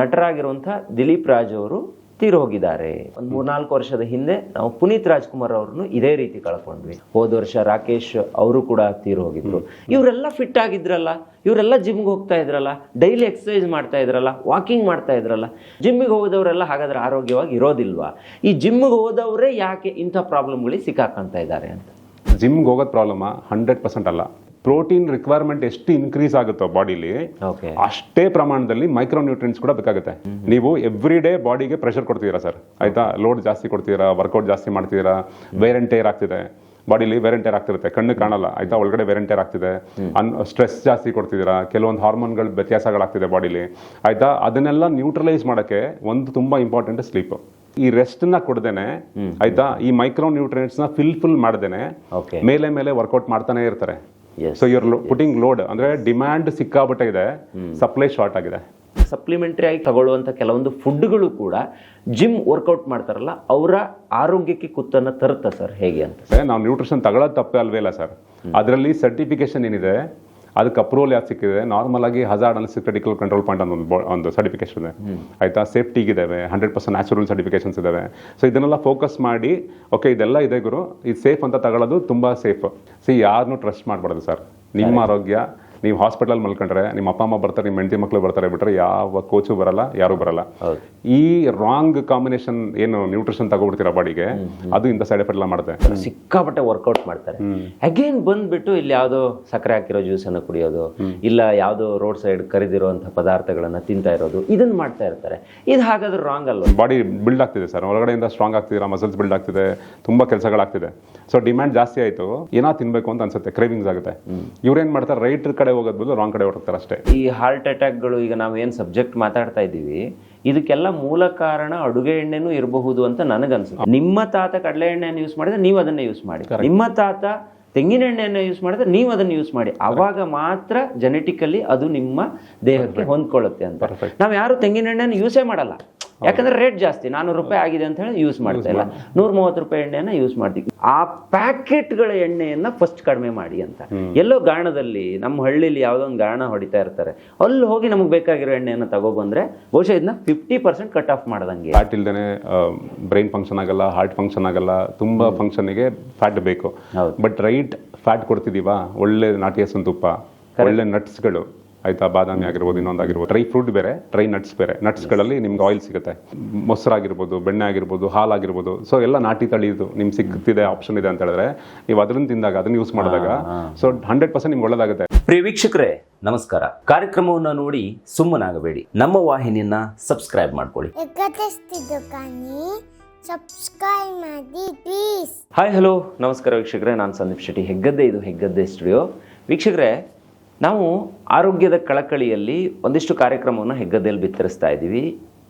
ನಟರಾಗಿರುವಂಥ ದಿಲೀಪ್ ರಾಜ್ ಅವರು ತೀರು ಹೋಗಿದ್ದಾರೆ. ಒಂದು 3-4 ವರ್ಷದ ಹಿಂದೆ ನಾವು ಪುನೀತ್ ರಾಜ್ಕುಮಾರ್ ಅವ್ರನ್ನು ಇದೇ ರೀತಿ ಕಳ್ಕೊಂಡ್ವಿ. ಹೋದ ವರ್ಷ ರಾಕೇಶ್ ಅವರು ಕೂಡ ತೀರು ಹೋಗಿದ್ರು. ಇವರೆಲ್ಲ ಫಿಟ್ ಆಗಿದ್ರಲ್ಲ, ಇವರೆಲ್ಲ ಜಿಮ್ಗೆ ಹೋಗ್ತಾ ಇದ್ರಲ್ಲ, ಡೈಲಿ ಎಕ್ಸರ್ಸೈಸ್ ಮಾಡ್ತಾ ಇದ್ರಲ್ಲ, ವಾಕಿಂಗ್ ಮಾಡ್ತಾ ಇದ್ರಲ್ಲ. ಜಿಮ್ಮಿಗೆ ಹೋದವರೆಲ್ಲ ಹಾಗಾದ್ರೆ ಆರೋಗ್ಯವಾಗಿ ಇರೋದಿಲ್ವಾ? ಈ ಜಿಮ್ಗೆ ಹೋದವರೇ ಯಾಕೆ ಇಂಥ ಪ್ರಾಬ್ಲಮ್ಗಳಿಗೆ ಸಿಕ್ಕಾಕೊಂತ ಇದ್ದಾರೆ ಅಂತ? ಜಿಮ್ಗೆ ಹೋಗೋದು ಪ್ರಾಬ್ಲಮ್ 100% ಅಲ್ಲ. ಪ್ರೋಟೀನ್ ರಿಕ್ವೈರ್ಮೆಂಟ್ ಎಷ್ಟು ಇನ್ಕ್ರೀಸ್ ಆಗುತ್ತೋ ಬಾಡಿಲಿ ಅಷ್ಟೇ ಪ್ರಮಾಣದಲ್ಲಿ ಮೈಕ್ರೋ ನ್ಯೂಟ್ರಿಯೆಂಟ್ಸ್ ಕೂಡ ಬೇಕಾಗುತ್ತೆ. ನೀವು ಎವ್ರಿ ಡೇ ಬಾಡಿಗೆ ಪ್ರೆಷರ್ ಕೊಡ್ತೀರಾ ಸರ್, ಆಯ್ತಾ? ಲೋಡ್ ಜಾಸ್ತಿ ಕೊಡ್ತೀರಾ, ವರ್ಕೌಟ್ ಜಾಸ್ತಿ ಮಾಡ್ತೀರಾ, ವೇರ್ ಅಂಡ್ ಟೇರ್ ಆಗ್ತಿದೆ ಬಾಡಿಲಿ, ವೇರ್ ಅಂಡ್ ಟೇರ್ ಆಗ್ತಿರುತ್ತೆ, ಕಣ್ಣು ಕಾಣಲ್ಲ, ಆಯ್ತಾ? ಒಳಗಡೆ ವೇರ್ ಅಂಡ್ ಟೇರ್ ಆಗ್ತಿದೆ, ಸ್ಟ್ರೆಸ್ ಜಾಸ್ತಿ ಕೊಡ್ತಿದ್ದೀರಾ, ಕೆಲವೊಂದು ಹಾರ್ಮೋನ್ಗಳ ವ್ಯತ್ಯಾಸಗಳಾಗ್ತಿದೆ ಬಾಡಿಲಿ, ಆಯ್ತಾ? ಅದನ್ನೆಲ್ಲ ನ್ಯೂಟ್ರಲೈಸ್ ಮಾಡೋಕ್ಕೆ ಒಂದು ತುಂಬಾ ಇಂಪಾರ್ಟೆಂಟ್ ಸ್ಲೀಪ್. ಈ ರೆಸ್ಟ್ ನ ಕೊಡ್ದೇನೆ, ಆಯ್ತಾ, ಈ ಮೈಕ್ರೋ ನ್ಯೂಟ್ರಿಯೆಂಟ್ಸ್ ನ ಫುಲ್ ಮಾಡ್ದೇನೆ ಮೇಲೆ ವರ್ಕೌಟ್ ಮಾಡ್ತಾನೆ ಇರ್ತಾರೆ. ಸೊ ಯುವರ್ ಪುಟಿಂಗ್ ಲೋಡ್, ಅಂದ್ರೆ ಡಿಮ್ಯಾಂಡ್ ಸಿಕ್ಕಾಬಿಟ್ಟೆ ಇದೆ, ಸಪ್ಲೈ ಶಾರ್ಟ್ ಆಗಿದೆ. ಸಪ್ಲಿಮೆಂಟರಿ ಆಗಿ ತಗೊಳ್ಳುವಂಥ ಕೆಲವೊಂದು ಫುಡ್ಗಳು ಕೂಡ ಜಿಮ್ ವರ್ಕೌಟ್ ಮಾಡ್ತಾರಲ್ಲ ಅವರ ಆರೋಗ್ಯಕ್ಕೆ ಕುತ್ತನ್ನು ತರುತ್ತಾ ಸರ್, ಹೇಗೆ ಅಂತ? ನಾವು ನ್ಯೂಟ್ರಿಷನ್ ತಗೊಳ್ಳೋದು ತಪ್ಪೇ ಅಲ್ವೇ ಇಲ್ಲ ಸರ್. ಅದರಲ್ಲಿ ಸರ್ಟಿಫಿಕೇಶನ್ ಏನಿದೆ ಅದಕ್ಕೆ ಅಪ್ರೂವಲ್ ಯಾಕೆ ಸಿಕ್ಕಿದೆ? ನಾರ್ಮಲ್ ಆಗಿ ಹಜಾರ್ಡ್ ಅನಲಿಸ್ಟಿಕ್ ಕ್ರಿಟಿಕಲ್ ಕಂಟ್ರೋಲ್ ಪಾಯಿಂಟ್ ಒಂದು ಸರ್ಟಿಫಿಕೇಶನ್ ಇದೆ, ಆಯ್ತಾ? ಸೇಫ್ಟಿಗಿದ್ದಾವೆ, 100% ನ್ಯಾಚುರಲ್ ಸರ್ಟಿಫಿಕೇಶನ್ಸ್ ಇದಾವೆ. ಸೊ ಇದನ್ನೆಲ್ಲ ಫೋಕಸ್ ಮಾಡಿ ಓಕೆ ಇದೆಲ್ಲ ಇದೆ ಗುರು, ಇದು ಸೇಫ್ ಅಂತ ತಗೊಳ್ಳೋದು ತುಂಬಾ ಸೇಫ್. ಯಾರನ್ನೂ ಟ್ರಸ್ಟ್ ಮಾಡಬಾರ್ದು ಸರ್. ನಿಮ್ಮ ಆರೋಗ್ಯ, ನೀವು ಹಾಸ್ಪಿಟಲ್ ಮಲ್ಕೊಂಡ್ರೆ ನಿಮ್ಮ ಅಪ್ಪ ಅಮ್ಮ ಬರ್ತಾರೆ, ನಿಮ್ಮ ಹೆಂಡತಿ ಮಕ್ಕಳು ಬರ್ತಾರೆ, ಬಿಟ್ರೆ ಯಾವ ಕೋಚು ಬರಲ್ಲ, ಯಾರು ಬರಲ್ಲ. ಈ ರಾಂಗ್ ಕಾಂಬಿನೇಷನ್ ಏನು ನ್ಯೂಟ್ರಿಷನ್ ತಗೋಬಿಡ್ತೀರಾ ಬಾಡಿಗೆ, ಅದು ಇಂಥ ಸೈಡ್ ಎಫೆಕ್ಟ್ ಎಲ್ಲ ಮಾಡುತ್ತೆ. ಸಿಕ್ಕಾಪಟ್ಟೆ ವರ್ಕೌಟ್ ಮಾಡ್ತಾರೆ, ಅಗೇನ್ ಬಂದ್ಬಿಟ್ಟು ಇಲ್ಲಿ ಯಾವುದೋ ಸಕ್ಕರೆ ಹಾಕಿರೋ ಜ್ಯೂಸ್ ಅನ್ನು ಕುಡಿಯೋದು, ಇಲ್ಲ ಯಾವುದೋ ರೋಡ್ ಸೈಡ್ ಕರಿದಿರುವಂತಹ ಪದಾರ್ಥಗಳನ್ನ ತಿಂತಾ ಇರೋದು, ಇದನ್ನ ಮಾಡ್ತಾ ಇರ್ತಾರೆ. ಇದು ಹಾಗಾದ್ರೆ ರಾಂಗ್ ಅಲ್ವಾ? ಬಾಡಿ ಬಿಲ್ಡ್ ಆಗ್ತಿದೆ ಸರ್, ಹೊರಗಡೆಯಿಂದ ಸ್ಟ್ರಾಂಗ್ ಆಗ್ತಿದ್ದೀರಾ, ಮಸಲ್ಸ್ ಬಿಲ್ಡ್ ಆಗ್ತಿದೆ, ತುಂಬಾ ಕೆಲಸಗಳಾಗ್ತಿದೆ. ಸೊ ಡಿಮ್ಯಾಂಡ್ ಜಾಸ್ತಿ ಆಯ್ತು, ಏನೋ ತಿನ್ಬೇಕು ಅಂತ ಅನ್ಸುತ್ತೆ, ಕ್ರೇವಿಂಗ್ಸ್ ಆಗುತ್ತೆ. ಇವ್ರೇನ್ ಮಾಡ್ತಾರೆ, ರೈಟ್ ಕಡೆ ಹೋಗೋದ್ ಬದಲು ರಾಂಗ್ ಕಡೆ ಹೊರಡ್ತಾರೆ ಅಷ್ಟೇ. ಈ ಹಾರ್ಟ್ ಅಟ್ಯಾಕ್ಗಳು, ಈಗ ನಾವು ಏನು ಸಬ್ಜೆಕ್ಟ್ ಮಾತಾಡ್ತಾ ಇದ್ದೀವಿ, ಇದಕ್ಕೆಲ್ಲ ಮೂಲ ಕಾರಣ ಅಡುಗೆ ಎಣ್ಣೆನೂ ಇರಬಹುದು ಅಂತ ನನಗನ್ಸುತ್ತೆ. ನಿಮ್ಮ ತಾತ ಕಡಲೆ ಎಣ್ಣೆಯನ್ನು ಯೂಸ್ ಮಾಡಿದ್ರೆ ನೀವು ಅದನ್ನೇ ಯೂಸ್ ಮಾಡಿ, ನಿಮ್ಮ ತಾತ ತೆಂಗಿನ ಎಣ್ಣೆಯನ್ನು ಯೂಸ್ ಮಾಡಿದ್ರೆ ನೀವು ಅದನ್ನು ಯೂಸ್ ಮಾಡಿ. ಆವಾಗ ಮಾತ್ರ ಜೆನೆಟಿಕಲಿ ಅದು ನಿಮ್ಮ ದೇಹಕ್ಕೆ ಹೊಂದ್ಕೊಳ್ಳುತ್ತೆ ಅಂತ. ನಾವು ಯಾರು ತೆಂಗಿನ ಎಣ್ಣೆಯನ್ನು ಯೂಸೇ ಮಾಡಲ್ಲ, ಯಾಕಂದ್ರೆ ರೇಟ್ ಜಾಸ್ತಿ, 400 ರೂಪಾಯಿ ಆಗಿದೆ ಅಂತ ಹೇಳಿ ಯೂಸ್ ಮಾಡ್ತಾ ಇಲ್ಲ, 130 ರೂಪಾಯಿ ಎಣ್ಣೆಯನ್ನ ಯೂಸ್ ಮಾಡ್ತೀವಿ. ಆ ಪ್ಯಾಕೆಟ್ಗಳ ಎಣ್ಣೆಯನ್ನ ಫಸ್ಟ್ ಕಡಿಮೆ ಮಾಡಿ ಅಂತ. ಎಲ್ಲೋ ಗಾಣದಲ್ಲಿ, ನಮ್ಮ ಹಳ್ಳಿಲಿ ಯಾವುದೋ ಒಂದು ಗಾಣ ಹೊಡಿತಾ ಇರ್ತಾರೆ, ಅಲ್ಲಿ ಹೋಗಿ ನಮಗೆ ಬೇಕಾಗಿರೋ ಎಣ್ಣೆಯನ್ನ ತಗೊಬಂದ್ರೆ ಬಹುಶಃ ಇದನ್ನ 50% ಕಟ್ ಆಫ್ ಮಾಡ್ದಂಗೆ. ಫ್ಯಾಟ್ ಇಲ್ದೇನೆ ಬ್ರೈನ್ ಫಂಕ್ಷನ್ ಆಗಲ್ಲ, ಹಾರ್ಟ್ ಫಂಕ್ಷನ್ ಆಗಲ್ಲ, ತುಂಬಾ ಫಂಕ್ಷನ್ಗೆ ಫ್ಯಾಟ್ ಬೇಕು. ಬಟ್ ರೈಟ್ ಫ್ಯಾಟ್ ಕೊಡ್ತಿದೀವಾ, ಒಳ್ಳೆ ನಾಟಿ ಹಸುವಿನ ತುಪ್ಪ, ಒಳ್ಳೆ ನಟ್ಸ್ಗಳು, ಆಯ್ತಾ? ಬಾದಾಮಿ ಆಗಿರ್ಬೋದು, ಇನ್ನೊಂದಾಗಿರ್ಬೋದು, ಡ್ರೈ ಫ್ರೂಟ್ ಬೇರೆ, ಡ್ರೈ ನಟ್ಸ್ ಬೇರೆ. ನಟ್ಸ್ಗಳಲ್ಲಿ ನಿಮ್ಗೆ ಆಯಿಲ್ ಸಿಗುತ್ತೆ, ಮೊಸರಾಗಿರ್ಬೋದು, ಬೆಣ್ಣೆ ಆಗಿರ್ಬೋದು, ಹಾಲಾಗಿರ್ಬೋದು. ಸೊ ಎಲ್ಲ ನಾಟಿ ತಳಿದು ನಿಮ್ಗೆ ಸಿಗ್ತಿದೆ, ಆಪ್ಷನ್ ಇದೆ ಅಂತ ಹೇಳಿದ್ರೆ ನೀವು ಅದನ್ನ ತಿಂದಾಗ, ಅದನ್ನ ಯೂಸ್ ಮಾಡಿದಾಗ ಸೊ 100% ನಿಮ್ಗೆ ಒಳ್ಳೇದಾಗುತ್ತೆ. ಪ್ರಿಯ ವೀಕ್ಷಕರೇ ನಮಸ್ಕಾರ. ಕಾರ್ಯಕ್ರಮವನ್ನು ನೋಡಿ ಸುಮ್ಮನಾಗಬೇಡಿ, ನಮ್ಮ ವಾಹಿನಿಯನ್ನ ಸಬ್ಸ್ಕ್ರೈಬ್ ಮಾಡ್ಕೊಳ್ಳಿ. ಹಾಯ್ ಹಲೋ ನಮಸ್ಕಾರ ವೀಕ್ಷಕರೇ, ನಾನು ಸಂದೀಪ್ ಶೆಟ್ಟಿ, ಹೆಗ್ಗದ್ದೆ. ಇದು ಹೆಗ್ಗದ್ದೆ ಸ್ಟುಡಿಯೋ. ವೀಕ್ಷಕರೇ, ನಾವು ಆರೋಗ್ಯದ ಕಳಕಳಿಯಲ್ಲಿ ಒಂದಿಷ್ಟು ಕಾರ್ಯಕ್ರಮವನ್ನು ಹೆಗ್ಗದ್ದೆಯಲ್ಲಿ ಬಿತ್ತರಿಸ್ತಾ ಇದ್ದೀವಿ.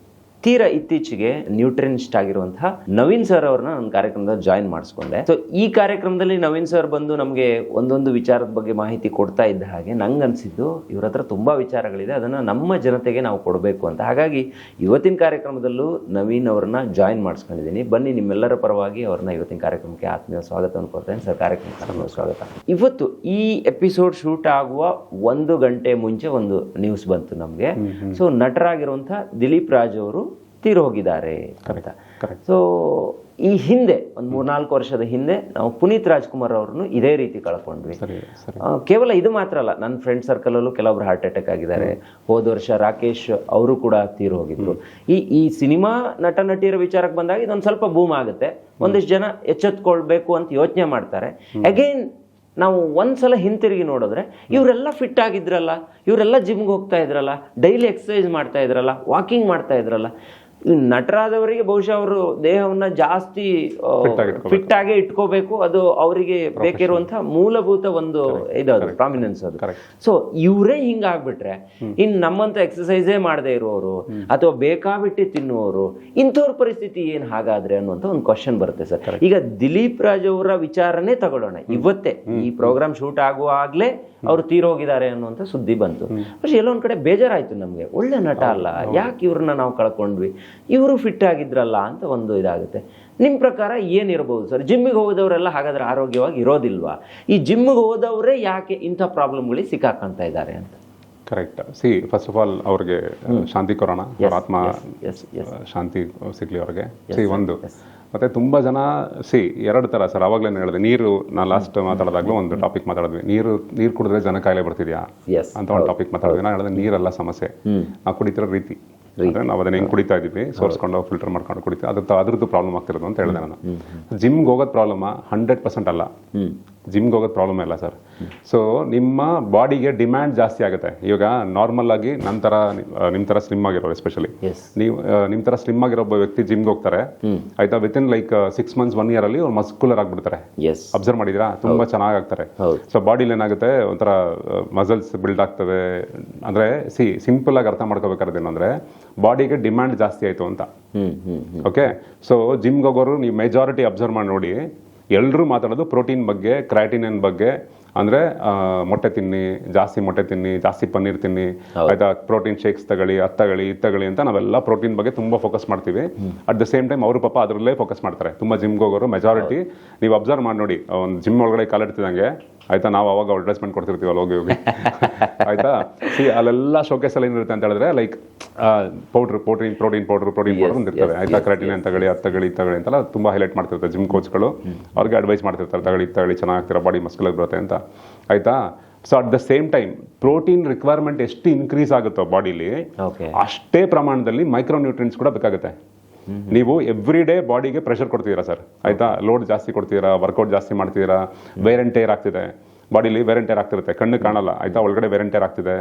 ತೀರಾ ಇತ್ತೀಚೆಗೆ ನ್ಯೂಟ್ರಿಯನಿಸ್ಟ್ ಆಗಿರುವಂತಹ ನವೀನ್ ಸರ್ ಅವ್ರನ್ನ ನನ್ನ ಕಾರ್ಯಕ್ರಮದಲ್ಲಿ ಜಾಯಿನ್ ಮಾಡಿಸ್ಕೊಂಡೆ. ಸೊ ಈ ಕಾರ್ಯಕ್ರಮದಲ್ಲಿ ನವೀನ್ ಸರ್ ಬಂದು ನಮಗೆ ಒಂದೊಂದು ವಿಚಾರದ ಬಗ್ಗೆ ಮಾಹಿತಿ ಕೊಡ್ತಾ ಇದ್ದ ಹಾಗೆ ನಂಗೆ ಅನಿಸಿದ್ದು, ಇವ್ರ ಹತ್ರ ತುಂಬ ವಿಚಾರಗಳಿದೆ, ಅದನ್ನು ನಮ್ಮ ಜನತೆಗೆ ನಾವು ಕೊಡಬೇಕು ಅಂತ. ಹಾಗಾಗಿ ಇವತ್ತಿನ ಕಾರ್ಯಕ್ರಮದಲ್ಲೂ ನವೀನ್ ಅವ್ರನ್ನ ಜಾಯಿನ್ ಮಾಡಿಸ್ಕೊಂಡಿದ್ದೀನಿ. ಬನ್ನಿ, ನಿಮ್ಮೆಲ್ಲರ ಪರವಾಗಿ ಅವ್ರನ್ನ ಇವತ್ತಿನ ಕಾರ್ಯಕ್ರಮಕ್ಕೆ ಆತ್ಮೀಯ ಸ್ವಾಗತವನ್ನು ಕೊಡ್ತೇನೆ. ಸರ್, ಕಾರ್ಯಕ್ರಮಕ್ಕೆ ಸ್ವಾಗತ. ಇವತ್ತು ಈ ಎಪಿಸೋಡ್ ಶೂಟ್ ಆಗುವ 1 ಗಂಟೆ ಮುಂಚೆ ಒಂದು ನ್ಯೂಸ್ ಬಂತು ನಮಗೆ. ಸೊ ನಟರಾಗಿರುವಂಥ ದಿಲೀಪ್ ರಾಜ್ ಅವರು ತೀರು ಹೋಗಿದ್ದಾರೆ ಅಂತ. ಸೊ ಈ ಹಿಂದೆ ಒಂದು 3-4 ವರ್ಷದ ಹಿಂದೆ ನಾವು ಪುನೀತ್ ರಾಜ್ಕುಮಾರ್ ಅವ್ರನ್ನು ಇದೇ ರೀತಿ ಕಳ್ಕೊಂಡ್ವಿ. ಕೇವಲ ಇದು ಮಾತ್ರ ಅಲ್ಲ, ನನ್ನ ಫ್ರೆಂಡ್ ಸರ್ಕಲ್ ಅಲ್ಲೂ ಕೆಲವೊಬ್ರು ಹಾರ್ಟ್ ಅಟ್ಯಾಕ್ ಆಗಿದ್ದಾರೆ. ಹೋದ ವರ್ಷ ರಾಕೇಶ್ ಅವರು ಕೂಡ ತೀರು ಹೋಗಿದ್ರು. ಈ ಸಿನಿಮಾ ನಟ ನಟಿಯರ ವಿಚಾರಕ್ಕೆ ಬಂದಾಗ ಇದೊಂದು ಸ್ವಲ್ಪ ಬೂಮ್ ಆಗುತ್ತೆ, ಒಂದಿಷ್ಟು ಜನ ಎಚ್ಚೆತ್ಕೊಳ್ಬೇಕು ಅಂತ ಯೋಚನೆ ಮಾಡ್ತಾರೆ. ಅಗೇನ್ ನಾವು ಒಂದ್ಸಲ ಹಿಂತಿರುಗಿ ನೋಡಿದ್ರೆ ಇವರೆಲ್ಲ ಫಿಟ್ ಆಗಿದ್ರಲ್ಲ, ಇವರೆಲ್ಲ ಜಿಮ್ಗೆ ಹೋಗ್ತಾ ಇದ್ರಲ್ಲ, ಡೈಲಿ ಎಕ್ಸರ್ಸೈಸ್ ಮಾಡ್ತಾ ಇದ್ರಲ್ಲ, ವಾಕಿಂಗ್ ಮಾಡ್ತಾ ಇದ್ರಲ್ಲ. ನಟರಾದವರಿಗೆ ಬಹುಶಃ ಅವರು ದೇಹವನ್ನ ಜಾಸ್ತಿ ಫಿಟ್ ಆಗೇ ಇಟ್ಕೋಬೇಕು, ಅದು ಅವರಿಗೆ ಬೇಕಿರುವಂತಹ ಮೂಲಭೂತ ಒಂದು ಇದದು ಪ್ರಾಮಿನೆನ್ಸ್ ಅದು. ಸೊ ಇವರೇ ಹಿಂಗಾಗ್ಬಿಟ್ರೆ ಇನ್ ನಮ್ಮಂತ ಎಕ್ಸಸೈಸೇ ಮಾಡದೇ ಇರುವವರು ಅಥವಾ ಬೇಕಾಬಿಟ್ಟು ತಿನ್ನುವವರು, ಇಂಥವ್ರ ಪರಿಸ್ಥಿತಿ ಏನ್ ಹಾಗಾದ್ರೆ ಅನ್ನುವಂತ ಒಂದು ಕ್ವಶನ್ ಬರುತ್ತೆ ಸರ್. ಈಗ ದಿಲೀಪ್ ರಾಜ್ ಅವರ ವಿಚಾರನೇ ತಗೊಳ್ಳೋಣ. ಇವತ್ತೇ ಈ ಪ್ರೋಗ್ರಾಮ್ ಶೂಟ್ ಆಗುವಾಗ್ಲೇ ಅವರು ತೀರೋಗಿದ್ದಾರೆ ಅನ್ನುವಂಥ ಸುದ್ದಿ ಬಂತು. പക്ഷെ ಎಲ್ಲೊಂದ್ ಕಡೆ ಬೇಜಾರಾಯ್ತು ನಮ್ಗೆ, ಒಳ್ಳೆ ನಟ ಅಲ್ಲ, ಯಾಕೆ ಇವ್ರನ್ನ ನಾವು ಕಳ್ಕೊಂಡ್ವಿ, ಇವರು ಫಿಟ್ ಆಗಿದ್ರಲ್ಲ ಅಂತ ಒಂದು ಇದಾಗುತ್ತೆ. ನಿಮ್ಮ ಪ್ರಕಾರ ಏನಿರಬಹುದು ಸರ್? ಜಿಮ್ಮಿಗೆ ಹೋದವರೆಲ್ಲ ಹಾಗಾದ್ರೆ ಆರೋಗ್ಯವಾಗಿ ಇರೋದಿಲ್ವಾ? ಈ ಜಿಮ್ಮಿಗೆ ಹೋದವರೇ ಯಾಕೆ ಇಂಥ ಪ್ರಾಬ್ಲಮ್ಗಳಿಗೆ ಸಿಕ್ಕಾಕೊಂತ ಇದ್ದಾರೆ ಅಂತ? Correct. C first of all ಅವ್ರಿಗೆ ಶಾಂತಿ ಕೊರೋಣ, ಅವ್ರ ಆತ್ಮ ಶಾಂತಿ ಸಿಗ್ಲಿ ಅವ್ರಿಗೆ. ಸಿ ಒಂದು ಮತ್ತೆ ತುಂಬಾ ಜನ ಎರಡು ತರ ಸರ್. ಅವಾಗಲೇ ಹೇಳಿದೆ, ನೀರು ನಾ ಲಾಸ್ಟ್ ಮಾತಾಡಿದಾಗಲೂ ಒಂದು ಟಾಪಿಕ್ ಮಾತಾಡಿದ್ವಿ, ನೀರು ಕುಡಿದ್ರೆ ಜನ ಕಾಯಿಲೆ ಬರ್ತಿದ್ಯಾ ಅಂತ ಒಂದು ಟಾಪಿಕ್ ಮಾತಾಡಿದ್ವಿ. ನಾ ಹೇಳಿದೆ ನೀರೆಲ್ಲ ಸಮಸ್ಯೆ, ನಾವು ಕುಡಿತಿರೋ ರೀತಿ. ಅಂದ್ರೆ ನಾವು ಅದನ್ನ ಹೆಂಗ್ ಕುಡಿತಾ ಇದೀವಿ, ಸೋರ್ಸ್ಕೊಂಡು ಫಿಲ್ಟರ್ ಮಾಡ್ಕೊಂಡು ಕುಡಿತೀವಿ, ಅದ್ರದ್ದು ಪ್ರಾಬ್ಲಮ್ ಆಗ್ತಿರೋದು ಅಂತ ಹೇಳಿದೆ ನಾನು. ಜಿಮ್ಗೆ ಹೋಗೋದು ಪ್ರಾಬ್ಲಮ್ 100% ಅಲ್ಲ, ಜಿಮ್ಗೆ ಹೋಗೋದು ಪ್ರಾಬ್ಲಮ್ ಇಲ್ಲ ಸರ್. ಸೊ ನಿಮ್ಮ ಬಾಡಿಗೆ ಡಿಮ್ಯಾಂಡ್ ಜಾಸ್ತಿ ಆಗುತ್ತೆ. ಇವಾಗ ನಾರ್ಮಲ್ ಆಗಿ ನಿಮ್ಮ ತರ ಸ್ಲಿಮ್ ಆಗಿರೋರು, ಎಸ್ಪೆಷಲಿ ನೀವು ನಿಮ್ಮ ತರ ಸ್ಲಿಮ್ ಆಗಿರೋ ಒಬ್ಬ ವ್ಯಕ್ತಿ ಜಿಮ್ಗೆ ಹೋಗ್ತಾರೆ ಆಯ್ತಾ, ವಿತಿನ್ ಲೈಕ್ 6 months 1 year ಅಲ್ಲಿ ಅವ್ರು ಮಸ್ಕುಲರ್ ಆಗ್ಬಿಡ್ತಾರೆ. ಅಬ್ಸರ್ವ್ ಮಾಡಿದಿರಾ? ತುಂಬಾ ಚೆನ್ನಾಗಿ ಆಗ್ತಾರೆ. ಸೊ ಬಾಡಿಲಿ ಏನಾಗುತ್ತೆ, ಒಂಥರ ಮಸಲ್ಸ್ ಬಿಲ್ಡ್ ಆಗ್ತವೆ. ಅಂದ್ರೆ ಸಿಂಪಲ್ ಆಗಿ ಅರ್ಥ ಮಾಡ್ಕೋಬೇಕಾದ್ರೆ ಏನಂದ್ರೆ, ಬಾಡಿಗೆ ಡಿಮ್ಯಾಂಡ್ ಜಾಸ್ತಿ ಆಯ್ತು ಅಂತ. ಓಕೆ, ಸೊ ಜಿಮ್ಗೆ ಹೋಗೋರು ನೀವು ಮೆಜಾರಿಟಿ ಅಬ್ಸರ್ವ್ ಮಾಡಿ ನೋಡಿ, ಎಲ್ಲರೂ ಮಾತಾಡೋದು ಪ್ರೋಟೀನ್ ಬಗ್ಗೆ, ಕ್ರಾಟಿನಿನ್ ಬಗ್ಗೆ. ಅಂದ್ರೆ ಮೊಟ್ಟೆ ತಿನ್ನಿ, ಜಾಸ್ತಿ ಮೊಟ್ಟೆ ತಿನ್ನಿ, ಜಾಸ್ತಿ ಪನ್ನೀರ್ ತಿನ್ನಿ ಆಯ್ತಾ, ಪ್ರೋಟೀನ್ ಶೇಕ್ಸ್ ತಗೊಳ್ಳಿ, ಇದು ತಗೊಳ್ಳಿ ಅಂತ ನಾವೆಲ್ಲ ಪ್ರೋಟೀನ್ ಬಗ್ಗೆ ತುಂಬಾ ಫೋಕಸ್ ಮಾಡ್ತೀವಿ. ಅಟ್ ದ ಸೇಮ್ ಟೈಮ್ ಅವರು ಪಾಪ ಅದರಲ್ಲೇ ಫೋಕಸ್ ಮಾಡ್ತಾರೆ. ತುಂಬಾ ಜಿಮ್ಗೆ ಹೋಗೋರು ಮೆಜಾರಿಟಿ ನೀವು ಅಬ್ಸರ್ವ್ ಮಾಡಿ ನೋಡಿ, ಒಂದು ಜಿಮ್ ಒಳಗಡೆ ಕಾಲಿಡ್ತಿದಂಗೆ ಆಯ್ತಾ, ನಾವು ಅವಾಗ ಅಡ್ವರ್ಟೈಸ್ಮೆಂಟ್ ಕೊಡ್ತಿರ್ತೀವಲ್ಲ ಹೋಗಿ ಆಯ್ತಾ. ಅಲ್ಲೆಲ್ಲ ಶೋಕೇಸ್ ಅಲ್ಲಿ ಏನಿರುತ್ತೆ ಅಂತ ಹೇಳಿದ್ರೆ, ಲೈಕ್ ಪ್ರೋಟೀನ್ ಪೌಡರ್ ಬಂದಿರ್ತವೆ ಆಯ್ತಾ, ಕ್ರಾಟಿನಿನ್ ತಗೊಳ್ಳಿ, ಅದು ತಗೊಳ್ಳಿ ಅಂತೆಲ್ಲ ತುಂಬಾ ಹೈಲೈಟ್ ಮಾಡ್ತಿರ್ತಾರೆ ಜಿಮ್ ಕೋಚ್ಗಳು. ಅವ್ರಿಗೆ ಅಡ್ವೈಸ್ ಮಾಡ್ತಿರ್ತಾರೆ, ತಗೊಳ್ಳಿ ಚೆನ್ನಾಗ್ತಿರೋ ಬಾಡಿ ಮಸ್ಕುಲರ್ ಬರುತ್ತೆ ಅಂತ ಆಯ್ತಾ. So at the same time protein requirement ಎಷ್ಟು ಇನ್ಕ್ರೀಸ್ ಆಗುತ್ತೋ ಬಾಡಿಲಿ, ಅಷ್ಟೇ ಪ್ರಮಾಣದಲ್ಲಿ ಮೈಕ್ರೋನ್ಯೂಟ್ರಿಯೆಂಟ್ಸ್ ಕೂಡ ಬೇಕಾಗುತ್ತೆ. ನೀವು ಎವ್ರಿ ಡೇ ಬಾಡಿಗೆ ಪ್ರೆಷರ್ ಕೊಡ್ತಿದ್ದೀರಾ ಸರ್ ಆಯ್ತಾ, ಲೋಡ್ ಜಾಸ್ತಿ ಕೊಡ್ತಿದ್ದೀರಾ, ವರ್ಕೌಟ್ ಜಾಸ್ತಿ ಮಾಡ್ತಿದ್ದೀರಾ, ವೇರ್ ಅಂಡ್ ಟೇರ್ ಆಗ್ತಿದೆ ಬಾಡಿಲಿ, ವೇರ್ ಅಂಡ್ ಟೇರ್ ಆಗ್ತಿರುತ್ತೆ, ಕಣ್ಣು ಕಾಣಲ್ಲ ಆಯ್ತಾ, ಒಳಗಡೆ ವೇರ್ ಅಂಡ್ ಟೇರ್ ಆಗ್ತಿದೆ,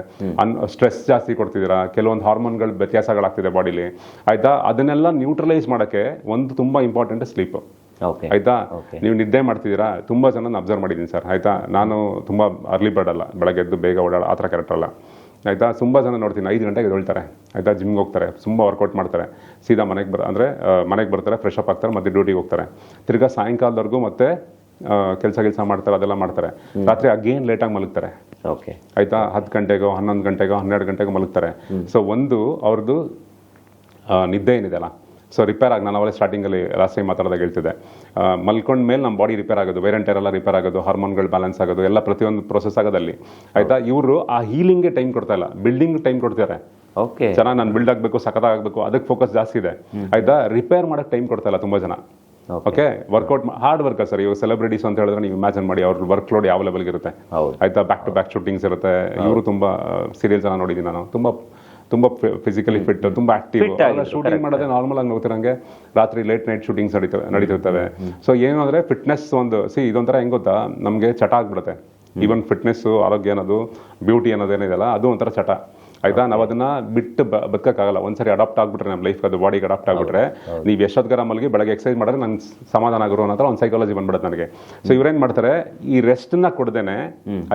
ಸ್ಟ್ರೆಸ್ ಜಾಸ್ತಿ ಕೊಡ್ತಿದ್ದೀರಾ, ಕೆಲವೊಂದು ಹಾರ್ಮೋನ್ಗಳು ವ್ಯತ್ಯಾಸಗಳಾಗ್ತಿದೆ ಬಾಡಿಲಿ ಆಯ್ತಾ. ಅದನ್ನೆಲ್ಲ ನ್ಯೂಟ್ರಲೈಸ್ ಮಾಡೋಕ್ಕೆ ಒಂದು ತುಂಬಾ ಇಂಪಾರ್ಟೆಂಟ್ ಸ್ಲೀಪ್ ಆಯ್ತಾ. ನೀವು ನಿದ್ದೆ ಮಾಡ್ತಿದ್ದೀರಾ, ತುಂಬಾ ಜನ ಅಬ್ಸರ್ವ್ ಮಾಡಿದ್ದೀನಿ ಸರ್ ಆಯ್ತಾ. ನಾನು ತುಂಬಾ ಅರ್ಲಿ ಬರ್ಡ್ ಅಲ್ಲ, ಬೆಳಗ್ಗೆ ಎದ್ದು ಬೇಗ ಓಡಾಡ ಆ ಥರ ಕ್ಯಾರೆಕ್ಟರ್ ಅಲ್ಲ ಆಯ್ತಾ. ತುಂಬಾ ಜನ ನೋಡ್ತೀನಿ 5 ಗಂಟೆಗೆ ಎದ್ದೇಳ್ತಾರೆ ಆಯ್ತಾ, ಜಿಮ್ಗೆ ಹೋಗ್ತಾರೆ, ತುಂಬಾ ವರ್ಕೌಟ್ ಮಾಡ್ತಾರೆ, ಸೀದಾ ಮನೆಗೆ ಬರ್ತಾರೆ, ಫ್ರೆಶ್ ಅಪ್ ಆಗ್ತಾರೆ, ಮತ್ತೆ ಡ್ಯೂಟಿಗೆ ಹೋಗ್ತಾರೆ, ತಿರ್ಗಾ ಸಾಯಂಕಾಲದವರೆಗೂ ಮತ್ತೆ ಕೆಲಸ ಮಾಡ್ತಾರೆ, ಅದೆಲ್ಲ ಮಾಡ್ತಾರೆ. ರಾತ್ರಿ ಅಗೇನ್ ಲೇಟಾಗಿ ಮಲಗ್ತಾರೆ ಆಯ್ತಾ, 10 ಗಂಟೆಗೋ 11 ಗಂಟೆಗೋ 12 ಗಂಟೆಗೋ ಮಲಗ್ತಾರೆ. ಸೊ ಒಂದು ಅವ್ರದ್ದು ನಿದ್ದೆ ಏನಿದೆಲ್ಲ, ಸೊ ರಿಪೇರ್ ಆಗಿ, ನಾನು ಅವರೇ ಸ್ಟಾರ್ಟಿಂಗಲ್ಲಿ ಲಾಸ್ಟ್ ಟೈಮ್ ಮಾತಾಡಿದಾಗ ಹೇಳ್ತಿದ್ದೆ, ಮಲ್ಕೊಂಡ ಮೇಲೆ ನಮ್ಮ ಬಾಡಿ ರಿಪೇರ್ ಆಗೋದು, ವೇರ್ ಅಂಡ್ ಟೇರ್ ಎಲ್ಲ ರಿಪೇರ್ ಆಗೋದು, ಹಾರ್ಮೋನ್ಗಳು ಬ್ಯಾಲೆನ್ಸ್ ಆಗೋದು, ಎಲ್ಲ ಪ್ರತಿಯೊಂದು ಪ್ರೊಸೆಸ್ ಆಗೋದಲ್ಲಿ ಆಯ್ತಾ. ಇವರು ಆ ಹೀಲಿಂಗ್ಗೆ ಟೈಮ್ ಕೊಡ್ತಾ ಇಲ್ಲ, ಬಿಲ್ಡಿಂಗ್ ಟೈಮ್ ಕೊಡ್ತಾರೆ. ಚೆನ್ನಾಗಿ ನಾನು ಬಿಲ್ಡ್ ಆಗಬೇಕು, ಸಖತ್ತಾಗಬೇಕು, ಅದಕ್ಕೆ ಫೋಕಸ್ ಜಾಸ್ತಿ ಇದೆ ಆಯ್ತಾ. ರಿಪೇರ್ ಮಾಡೋಕ್ಕೆ ಟೈಮ್ ಕೊಡ್ತಾ ಇಲ್ಲ ತುಂಬಾ ಜನ. Okay, workout hard work sir. ಇವಾಗ ಸೆಲೆಬ್ರಿಟೀಸ್ ಅಂತ ಹೇಳಿದ್ರೆ ನೀವು ಇಮ್ಯಾಜಿನ್ ಮಾಡಿ, ಅವ್ರ ವರ್ಕ್ ಲೋಡ್ ಯಾವ ಲೆವೆಲ್ಗೆ ಇರುತ್ತೆ ಆಯ್ತಾ. ಬ್ಯಾಕ್ ಟು ಬ್ಯಾಕ್ ಶೂಟಿಂಗ್ಸ್ ಇರುತ್ತೆ. ಇವರು ತುಂಬಾ ಸೀರಿಯಲ್ಸ್ ಎಲ್ಲ ನೋಡಿದ್ದೀನಿ ನಾನು, ತುಂಬಾ ಫಿಸಿಕಲಿ ಫಿಟ್, ತುಂಬಾ ಆಕ್ಟಿವ್. ಶೂಟಿಂಗ್ ಮಾಡೋದೇ ನಾರ್ಮಲ್ ಆಗಿ ನೋಡ್ತಿರಂಗೆ, ರಾತ್ರಿ ಲೇಟ್ ನೈಟ್ ಶೂಟಿಂಗ್ಸ್ ನಡೀತಿರ್ತವೆ. ಸೊ ಏನು ಅಂದ್ರೆ ಫಿಟ್ನೆಸ್ ಒಂದು ಇದೊಂಥರ ಹೆಂಗ್ ಗೊತ್ತಾ, ನಮಗೆ ಚಟ ಆಗ್ಬಿಡುತ್ತೆ. ಈವನ್ ಫಿಟ್ನೆಸ್, ಆರೋಗ್ಯ ಅನ್ನೋದು, ಬ್ಯೂಟಿ ಅನ್ನೋದೇನಿದೆಯಲ್ಲ, ಅದು ಒಂಥರ ಚಟ ಆಯ್ತಾ. ನಾವು ಅದನ್ನ ಬಿಟ್ಟು ಬದುಕಕ್ಕಾಗಲ್ಲ. ಒಂದ್ಸರಿ ಅಡಾಪ್ಟ್ ಆಗ್ಬಿಟ್ರೆ ನಮ್ಮ ಲೈಫ್, ಅದು ಬಾಡಿಗೆ ಅಡಾಪ್ಟ್ ಆಗ್ಬಿಟ್ರೆ, ನೀವು ಎಷ್ಟೊತ್ತಿಗಾರ ಮಲಗಿ ಬೆಳಗ್ಗೆ ಎಕ್ಸರ್ಸೈಸ್ ಮಾಡಿದ್ರೆ ನಂಗೆ ಸಮಾಧಾನ ಆಗಿರೋ ಅನ್ನೋ ಒಂದು ಸೈಕಾಲಜಿ ಬಂದ್ಬಿಡುತ್ತೆ ನನಗೆ. ಸೊ ಇವ್ರೇನ್ ಮಾಡ್ತಾರೆ, ಈ ರೆಸ್ಟ್ನ ಕೊಡ್ದೇನೆ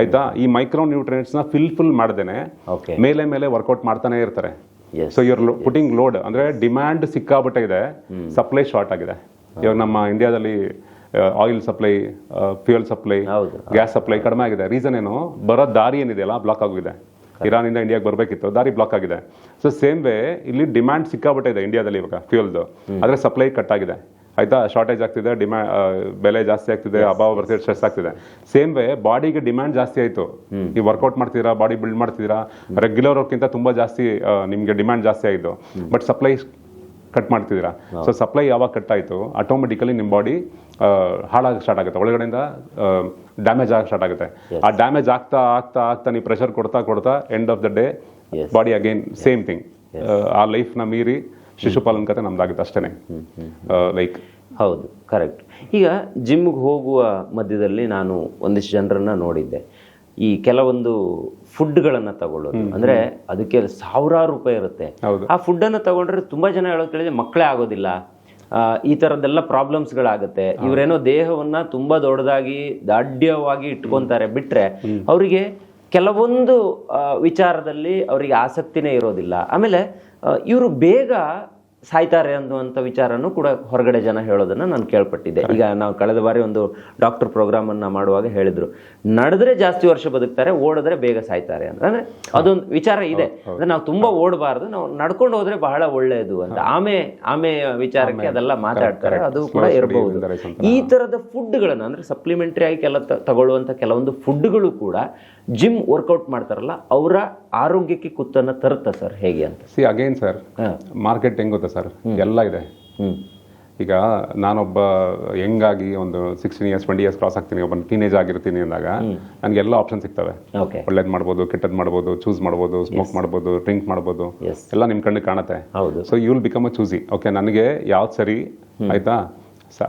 ಆಯ್ತಾ, ಈ ಮೈಕ್ರೋ ನ್ಯೂಟ್ರಿಯೆಂಟ್ಸ್ನ ಫುಲ್ ಮಾಡ್ದೇನೆ ಮೇಲೆ ವರ್ಕೌಟ್ ಮಾಡ್ತಾನೆ ಇರ್ತಾರೆ. ಸೊ ಇವ್ರ ಪುಟಿಂಗ್ ಲೋಡ್, ಅಂದ್ರೆ ಡಿಮ್ಯಾಂಡ್ ಸಿಕ್ಕಾಬಿಟ್ಟೆ ಇದೆ, ಸಪ್ಲೈ ಶಾರ್ಟ್ ಆಗಿದೆ. ಇವಾಗ ನಮ್ಮ ಇಂಡಿಯಾದಲ್ಲಿ oil supply, fuel supply, gas supply ಕಡಿಮೆ ಆಗಿದೆ. ರೀಸನ್ ಏನು, ಬರೋ ದಾರಿ ಏನಿದೆಯಲ್ಲ ಬ್ಲಾಕ್ ಆಗಿದೆ. ಇರಾನಿಂದ ಇಂಡಿಯಾಗೆ ಬರಬೇಕಿತ್ತು, ದಾರಿ ಬ್ಲಾಕ್ ಆಗಿದೆ. ಸೊ ಸೇಮ್ ವೇ ಇಲ್ಲಿ ಡಿಮ್ಯಾಂಡ್ ಸಿಕ್ಕಾಬಿಟ್ಟೆ ಇದೆ ಇಂಡಿಯಾದಲ್ಲಿ ಇವಾಗ ಫ್ಯೂಯಲ್ದು, ಆದರೆ ಸಪ್ಲೈ ಕಟ್ ಆಗಿದೆ ಆಯ್ತಾ. ಶಾರ್ಟೇಜ್ ಆಗ್ತಿದೆ, ಬೆಲೆ ಜಾಸ್ತಿ ಆಗ್ತಿದೆ, ಅಭಾವ ಬರ್ತಿದೆ, ಸ್ಟ್ರೆಸ್ ಆಗ್ತಿದೆ. ಸೇಮ್ ವೇ ಬಾಡಿಗೆ ಡಿಮ್ಯಾಂಡ್ ಜಾಸ್ತಿ ಆಯ್ತು. ನೀವು ವರ್ಕೌಟ್ ಮಾಡ್ತಿದ್ದೀರಾ, ಬಾಡಿ ಬಿಲ್ಡ್ ಮಾಡ್ತಿದ್ದೀರಾ, ರೆಗ್ಯುಲರ್ ವರ್ಕ್ಕಿಂತ ತುಂಬಾ ಜಾಸ್ತಿ ನಿಮಗೆ ಡಿಮ್ಯಾಂಡ್ ಜಾಸ್ತಿ ಆಯಿತು, ಬಟ್ ಸಪ್ಲೈ ಕಟ್ ಮಾಡ್ತಿದ್ದೀರಾ. ಸೊ ಸಪ್ಲೈ ಯಾವಾಗ ಕಟ್ ಆಯಿತು, ಆಟೋಮೆಟಿಕಲಿ ನಿಮ್ಮ ಬಾಡಿ ಹಾಳಾಗಿ ಸ್ಟಾರ್ಟ್ ಆಗುತ್ತೆ, ಒಳಗಡೆಯಿಂದ ಡ್ಯಾಮೇಜ್ ಆಗಿ ಸ್ಟಾರ್ಟ್ ಆಗುತ್ತೆ. ಆ ಡ್ಯಾಮೇಜ್ ಆಗ್ತಾ ನೀವು ಪ್ರೆಷರ್ ಕೊಡ್ತಾ end of the day body again same thing. ಆ ಲೈಫ್ನ ಮೀರಿ ಶಿಶುಪಾಲನ ಕತೆ ನಮ್ದಾಗುತ್ತೆ ಅಷ್ಟೇ. ಲೈಕ್ ಹೌದು, ಕರೆಕ್ಟ್. ಈಗ ಜಿಮ್ಗೆ ಹೋಗುವ ಮಧ್ಯದಲ್ಲಿ ನಾನು ಒಂದಿಷ್ಟು ಜನರನ್ನ ನೋಡಿದ್ದೆ, ಈ ಕೆಲವೊಂದು ಫುಡ್ಗಳನ್ನು ತಗೊಳ್ಳೋದು, ಅಂದ್ರೆ ಅದಕ್ಕೆ ಸಾವಿರಾರು ರೂಪಾಯಿ ಇರುತ್ತೆ. ಆ ಫುಡ್ಡನ್ನು ತಗೊಂಡ್ರೆ ತುಂಬಾ ಜನ ಹೇಳೋದು ಕೇಳಿದ್ರೆ ಮಕ್ಕಳೇ ಆಗೋದಿಲ್ಲ, ಈ ಥರದ್ದೆಲ್ಲ ಪ್ರಾಬ್ಲಮ್ಸ್ಗಳಾಗುತ್ತೆ. ಇವರೇನೋ ದೇಹವನ್ನ ತುಂಬಾ ದೊಡ್ಡದಾಗಿ ದಾಢ್ಯವಾಗಿ ಇಟ್ಕೊಂತಾರೆ, ಬಿಟ್ರೆ ಅವರಿಗೆ ಕೆಲವೊಂದು ವಿಚಾರದಲ್ಲಿ ಅವರಿಗೆ ಆಸಕ್ತಿನೇ ಇರೋದಿಲ್ಲ. ಆಮೇಲೆ ಇವರು ಬೇಗ ಸಾಯ್ತಾರೆ ಅನ್ನುವಂಥ ವಿಚಾರನೂ ಕೂಡ ಹೊರಗಡೆ ಜನ ಹೇಳೋದನ್ನ ನಾನು ಕೇಳ್ಪಟ್ಟಿದ್ದೆ. ಈಗ ನಾವು ಕಳೆದ ಬಾರಿ ಒಂದು ಡಾಕ್ಟರ್ ಪ್ರೋಗ್ರಾಮ್ ಅನ್ನ ಮಾಡುವಾಗ ಹೇಳಿದ್ರು, ನಡೆದ್ರೆ ಜಾಸ್ತಿ ವರ್ಷ ಬದುಕ್ತಾರೆ, ಓಡಿದ್ರೆ ಬೇಗ ಸಾಯ್ತಾರೆ ಅಂತ. ಅಂದ್ರೆ ಅದೊಂದು ವಿಚಾರ ಇದೆ. ಅಂದ್ರೆ ನಾವು ತುಂಬಾ ಓಡಬಾರ್ದು, ನಾವು ನಡ್ಕೊಂಡು ಹೋದ್ರೆ ಬಹಳ ಒಳ್ಳೆಯದು ಅಂತ. ಆಮೆ ವಿಚಾರಕ್ಕೆ ಅದೆಲ್ಲ ಮಾತಾಡ್ತಾರೆ, ಅದು ಕೂಡ ಇರಬಹುದು. ಈ ತರದ ಫುಡ್ಗಳನ್ನ, ಅಂದ್ರೆ ಸಪ್ಲಿಮೆಂಟರಿ ಆಗಿ ತಗೊಳ್ಳುವಂತ ಕೆಲವೊಂದು ಫುಡ್ಗಳು ಕೂಡ ಜಿಮ್ ವರ್ಕೌಟ್ ಮಾಡ್ತಾರಲ್ಲ ಅವರ ಆರೋಗ್ಯಕ್ಕೆ ಕುತ್ತನ್ನು ತರುತ್ತಾ ಸರ್, ಹೇಗೆ ಅಂತ? ಸಿ ಅಗೇನ್ ಸರ್, ಮಾರ್ಕೆಟ್ ಹೆಂಗ್ ಗೊತ್ತಾ ಸರ್, ಎಲ್ಲ ಇದೆ. ಈಗ ನಾನೊಬ್ಬ ಹೆಂಗಾಗಿ ಒಂದು 16 ಇಯರ್ಸ್ 20 ಇಯರ್ಸ್ ಕ್ರಾಸ್ ಆಗ್ತೀನಿ, ಒಬ್ಬ ಟೀನೇಜ್ ಆಗಿರ್ತೀನಿ ಅಂದಾಗ ನನಗೆ ಎಲ್ಲ ಆಪ್ಷನ್ ಸಿಗ್ತವೆ. ಒಳ್ಳೇದು ಮಾಡ್ಬೋದು, ಕೆಟ್ಟದ್ದು ಮಾಡ್ಬೋದು, ಚೂಸ್ ಮಾಡ್ಬೋದು, ಸ್ಮೋಕ್ ಮಾಡ್ಬೋದು, ಡ್ರಿಂಕ್ ಮಾಡ್ಬೋದು, ಎಲ್ಲ ನಿಮ್ಮ ಕಣ್ಣಿಗೆ ಕಾಣುತ್ತೆ. ಹೌದು. So you will become a choosy. Okay, ನನಗೆ ಯಾವ್ದು ಸರಿ ಆಯ್ತಾ.